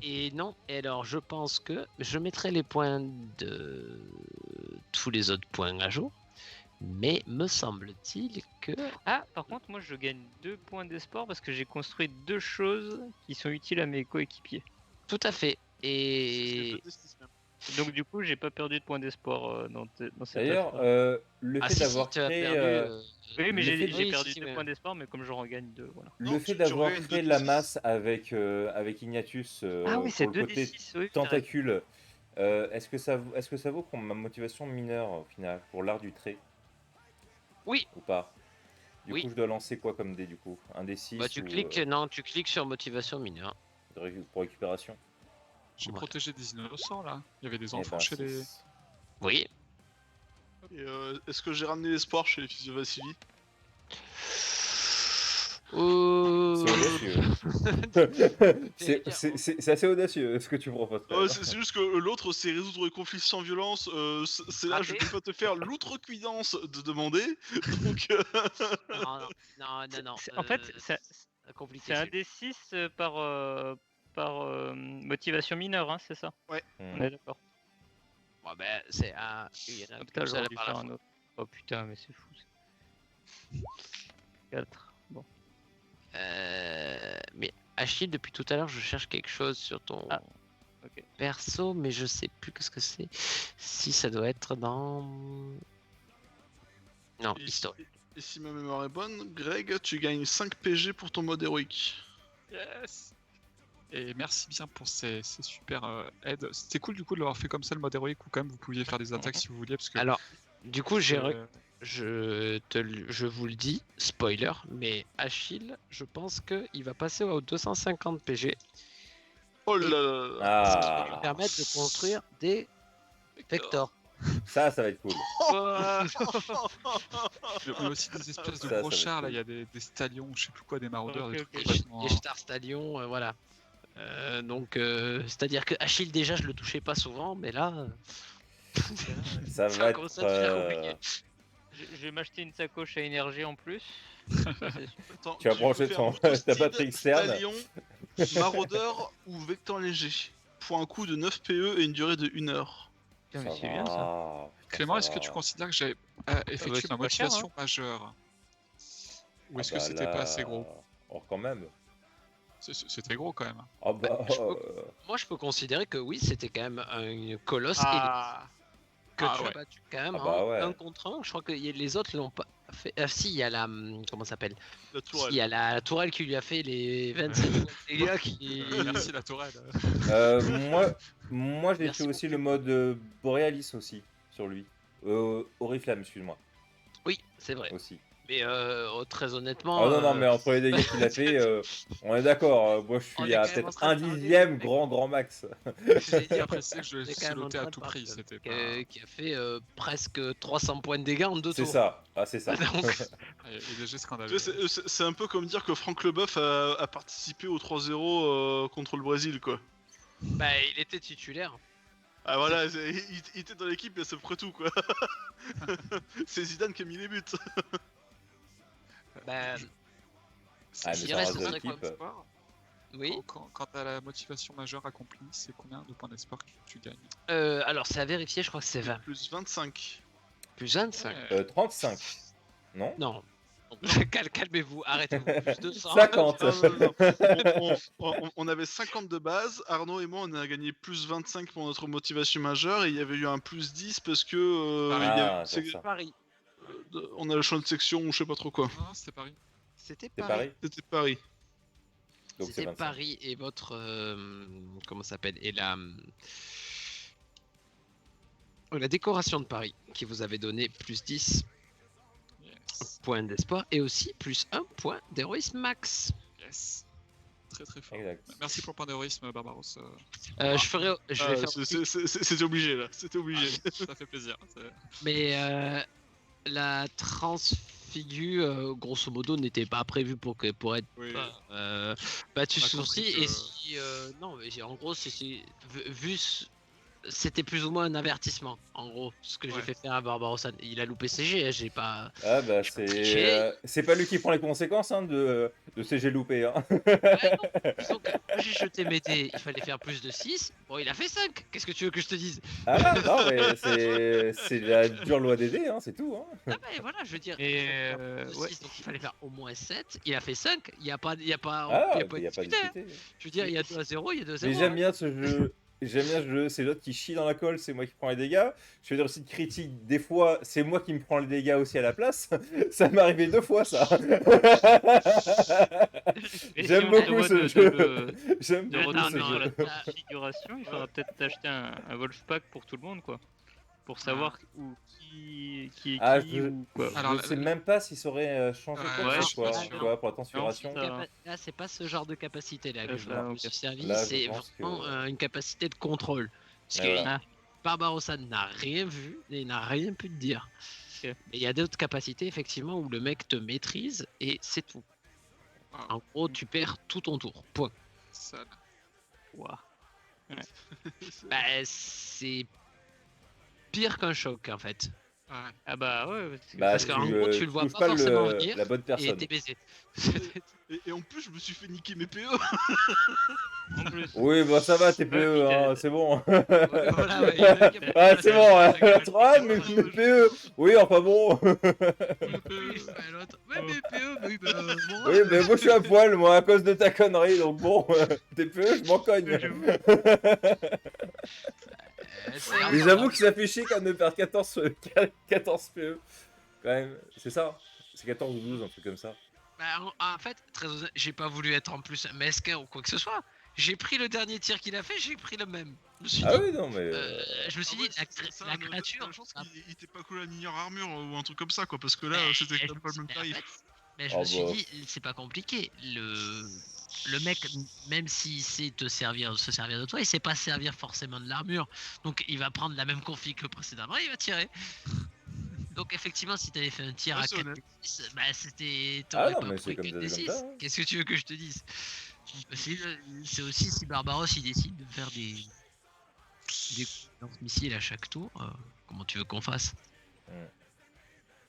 Et non, et alors je pense que je mettrai les points de tous les autres points à jour, mais me semble-t-il que Ah, par contre, moi je gagne 2 points d'espoir parce que j'ai construit 2 choses qui sont utiles à mes coéquipiers. tout à fait. Et Donc du coup, j'ai pas perdu de points d'espoir dans cette D'ailleurs, affaire. le ah fait si, d'avoir tu as créé, perdu. Oui, mais le fait- j'ai oui, perdu si, 2 mais- points d'espoir, mais comme j'en regagne 2, voilà. le Non, fait tu d'avoir regagnes créé 2d6. de la masse avec Ignatius Ah oui, c'est pour le côté 2d6, oui. tentacule, est-ce que ça vaut pour ma motivation mineure au final, pour l'art du trait? Oui. Ou pas? Du Oui. coup, je dois lancer quoi comme dé du coup? Un D6 Tu ou, cliques, non, tu cliques sur motivation mineure. pour récupération? J'ai Ouais. protégé des innocents là. Il y avait des Eh enfants ben, chez les. Oui. Et, est-ce que j'ai ramené l'espoir chez les fils de Vassili? C'est audacieux. C'est assez audacieux ce que tu proposes. quand même. C'est juste que l'autre c'est résoudre les conflits sans violence. C'est là je Raté. peux pas te faire l'outrecuidance de demander. Donc Non. En fait, compliqué. c'est un D6 par motivation mineure, hein, c'est ça? On Hmm. est d'accord. Ouais, c'est un. Il y en a Ah, putain, qu'une seule j'aurais dû par la faire fois. un autre. Oh putain, mais c'est fou. 4. Bon. Mais Achille, depuis tout à l'heure, je cherche quelque chose sur ton Ah, ok. perso, mais je sais plus qu'est-ce que c'est. Si ça doit être dans. Non, Et si, historique. et si ma mémoire est bonne, Greg, tu gagnes 5 PG pour ton mode héroïque. Yes. Et merci bien pour ces super aides. C'était cool du coup de l'avoir fait comme ça le mode héroïque où quand même vous pouviez faire des attaques si vous vouliez parce que Alors, du coup, euh, je vous le dis, spoiler, mais Achille, je pense qu'il va passer aux 250 PG, Oh là là là. ce qui va lui Ah, permettre de construire des Vector. ça va être cool. mais aussi des espèces de Ça gros va être chars là, cool. il y a des stallions, je sais plus quoi, des maraudeurs, des Ok, trucs ok. complètement. Des Star Stallion, voilà. Donc, c'est-à-dire que Achille, déjà, je le touchais pas souvent, mais là, Ça ça va commence être. à devenir compliqué. Je vais m'acheter une sacoche à énergie en plus. Ça, c'est super. Attends, Tu vas peux brancher faire ton- Motostide, ta batterie externe. Stallion, Maraudeur ou Vecteur léger. Pour un coût de 9 PE et une durée de 1 heure. Putain, mais Ça c'est bien ça. va. Putain, Clément, ça est-ce que tu va. considères que j'ai effectué c'est ma pas cher, motivation majeure ou est-ce Ah que bah c'était là, pas assez gros? Oh, quand même. C'était gros quand même. Ah bah. Moi, je peux considérer que oui, c'était quand même un colosse que Ah tu ouais. as battu quand même Ah bah en ouais. 1 contre 1. Je crois que les autres l'ont pas fait. Ah, si, il y a la. Comment ça s'appelle? La Si, tourelle. il y a la tourelle qui lui a fait les 27 points de dégâts qui. Merci la tourelle. Moi j'ai Merci fait aussi beaucoup. le mode Borealis aussi sur lui. Oriflamme, excuse-moi, Oui, c'est vrai. aussi. Mais très honnêtement. Ah non, mais entre les dégâts qu'il a fait, on est d'accord. Moi je On suis est à quand même en peut-être train un de parler dixième avec- grand max. J'allais dire, Préciser que je on est l'ai quand même en siloté à train de tout parler prix. C'était qui pas. qui a fait presque 300 points de dégâts en 2 C'est tours. ça. Ah, c'est ça. Donc, Et léger Tu scandaleux. sais, c'est un peu comme dire que Franck Leboeuf a participé au 3-0 contre le Brésil, quoi. bah, il était titulaire. Ah voilà, il était dans l'équipe et c'est près tout, quoi. C'est Zidane qui a mis les buts. Bah, Ah, mais il ça reste reste de cinq l'équipe. D'espoir, oui. quand t'as la motivation majeure accomplie, c'est combien de points d'espoir que tu gagnes? Alors, c'est à vérifier, je crois que c'est 20. Plus 25. Plus 25. 35. Non. Non. Calmez-vous, arrêtez-vous. Plus 200. 50. Ah, non. On avait 50 de base, Arnaud et moi on a gagné plus 25 pour notre motivation majeure et il y avait eu un plus 10 parce que il y a- Ah, c'est- c'est ça. Paris. on a le champ de section ou je sais pas trop quoi. Non, c'était Paris. C'était C'est Paris. Paris. C'était Paris. Donc c'est C'était 25. Paris et votre. Comment ça s'appelle? Et la décoration de Paris qui vous avait donné plus 10 Yes. points d'espoir et aussi plus 1 point d'héroïsme max. Yes. Très très fort. Exact. Merci pour le point d'héroïsme, Barbaros. Je vais faire C'était obligé là, c'était obligé. Ça fait plaisir. Mais la transfigu, grosso modo, n'était pas prévue pour être Oui. battue On a sous compris sourcil. que- Et si. Non, mais en gros, c'était plus ou moins un avertissement. En gros, ce que j'ai Ouais. fait faire à Barbarossa. Il a loupé CG, j'ai pas. Ah bah Je peux tricher. c'est pas lui qui prend les conséquences hein, de CG loupé. Hein. Ouais, non, disons que moi, j'ai jeté mes dés, il fallait faire plus de 6. Bon, il a fait 5. Qu'est-ce que tu veux que je te dise? Ah non, mais c'est la dure loi des dés, hein, c'est tout. Hein. Ah bah voilà, je veux dire. Et, il fallait faire plus de ouais. 6, donc il fallait faire au moins 7. Il a fait 5. Il n'y a pas, Ah, il y a pas il de n'y a pas de discuter, hein. discuter. Je veux dire, il y a 2-0, il y a 2-0. Mais j'aime bien ce jeu. J'aime bien ce jeu, c'est l'autre qui chie dans la colle, c'est moi qui prends les dégâts. Je fais des réussites critiques, des fois c'est moi qui me prends les dégâts aussi à la place. Ça m'est arrivé 2 fois ça. Et J'aime si on te beaucoup voit ce de- jeu. de- J'aime de beaucoup retour ce sur jeu. la transfiguration, il faudra peut-être t'acheter un Wolfpack pour tout le monde, quoi. Pour savoir où qui est Ah, qui ou quoi. Alors, je sais même pas s'il saurait changer Ouais, quoi que je ce suis soit, pas tu sûr. vois, pour la transfiguration. Non, ça- Là, c'est pas ce genre de capacité là que Ah, je bah, me ok. suis servi, Là, je c'est pense que- vraiment une capacité de contrôle. Parce Ouais, que voilà. Barbarossa n'a rien vu et n'a rien pu te dire. Ok. Mais il y a d'autres capacités effectivement où le mec te maîtrise et c'est tout. Ah. En gros, tu perds tout ton tour. Point. Sale. Ouah. Bah, c'est pire qu'un choc en fait. Ouais. Ah bah ouais, parce que- Bah, Parce qu'en gros, tu le vois touches pas forcément venir, la bonne et personne. t'es baisé. Et en plus, je me suis fait niquer mes PE. en plus. Oui, bah ça va, TPE, hein, c'est bon. Voilà, ouais, il y en a qui ont- Ah, c'est bon, hein. Ouais, Ah, mais PE, oui, enfin bon. Oui, enfin, l'autre. Ouais, mais PE, oui, bah, bon, Oui, mais moi je suis à poil, moi, à cause de ta connerie, donc bon, TPE, je m'en cogne. c'est Mais j'avoue que ça fait chier quand même de perdre 14 PE. Quand même, c'est ça? C'est 14 ou 12, un truc comme ça. Bah, en fait, très honnête, j'ai pas voulu être en plus un mesquin ou quoi que ce soit. J'ai pris le dernier tir qu'il a fait, j'ai pris le même. Je me suis Ah dit, oui, non, mais. je me suis Ah ouais, dit, c'est ça, la ne- créature. Je pense ah, qu'il était pas cool à Nier Armure ou un truc comme ça, quoi, parce que là, mais c'était je quand même me pas le suis- même mais en tarif. fait, mais je Ah me suis bah. dit, c'est pas compliqué. Le mec, même s'il sait se servir de toi, il sait pas servir forcément de l'armure. Donc il va prendre la même config que précédemment, il va tirer. Donc effectivement, si t'avais fait un tir Ouais, à c'est 4 honnête. D6, bah c'était. Ah T'aurais non, pas mais pris c'est comme 4 ça, c'est comme D6. ça, hein. Qu'est-ce que tu veux que je te dise? C'est aussi si Barbaros il décide de faire des lance-missiles à chaque tour, comment tu veux qu'on fasse?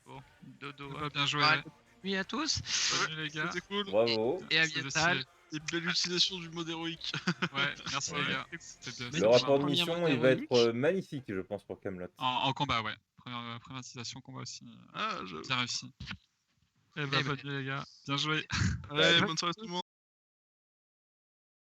Bon, dodo. Bah, bien joué. Ouais. Nuit à tous Salut les gars. C'était cool. Bravo. et à C'était bientôt. stylé. Et belle utilisation du mode héroïque. Ouais, merci Ouais. les gars. C'était bien. Mais Le donc, rapport de premier mission, mode il va être héroïque. magnifique, je pense, pour Camelot. En combat, ouais. Première utilisation combat aussi. Ah, Bien réussi. Eh Eh bah, ben. bonne nuit les gars. Bien joué. Allez, Bah, bonne soirée tout le monde.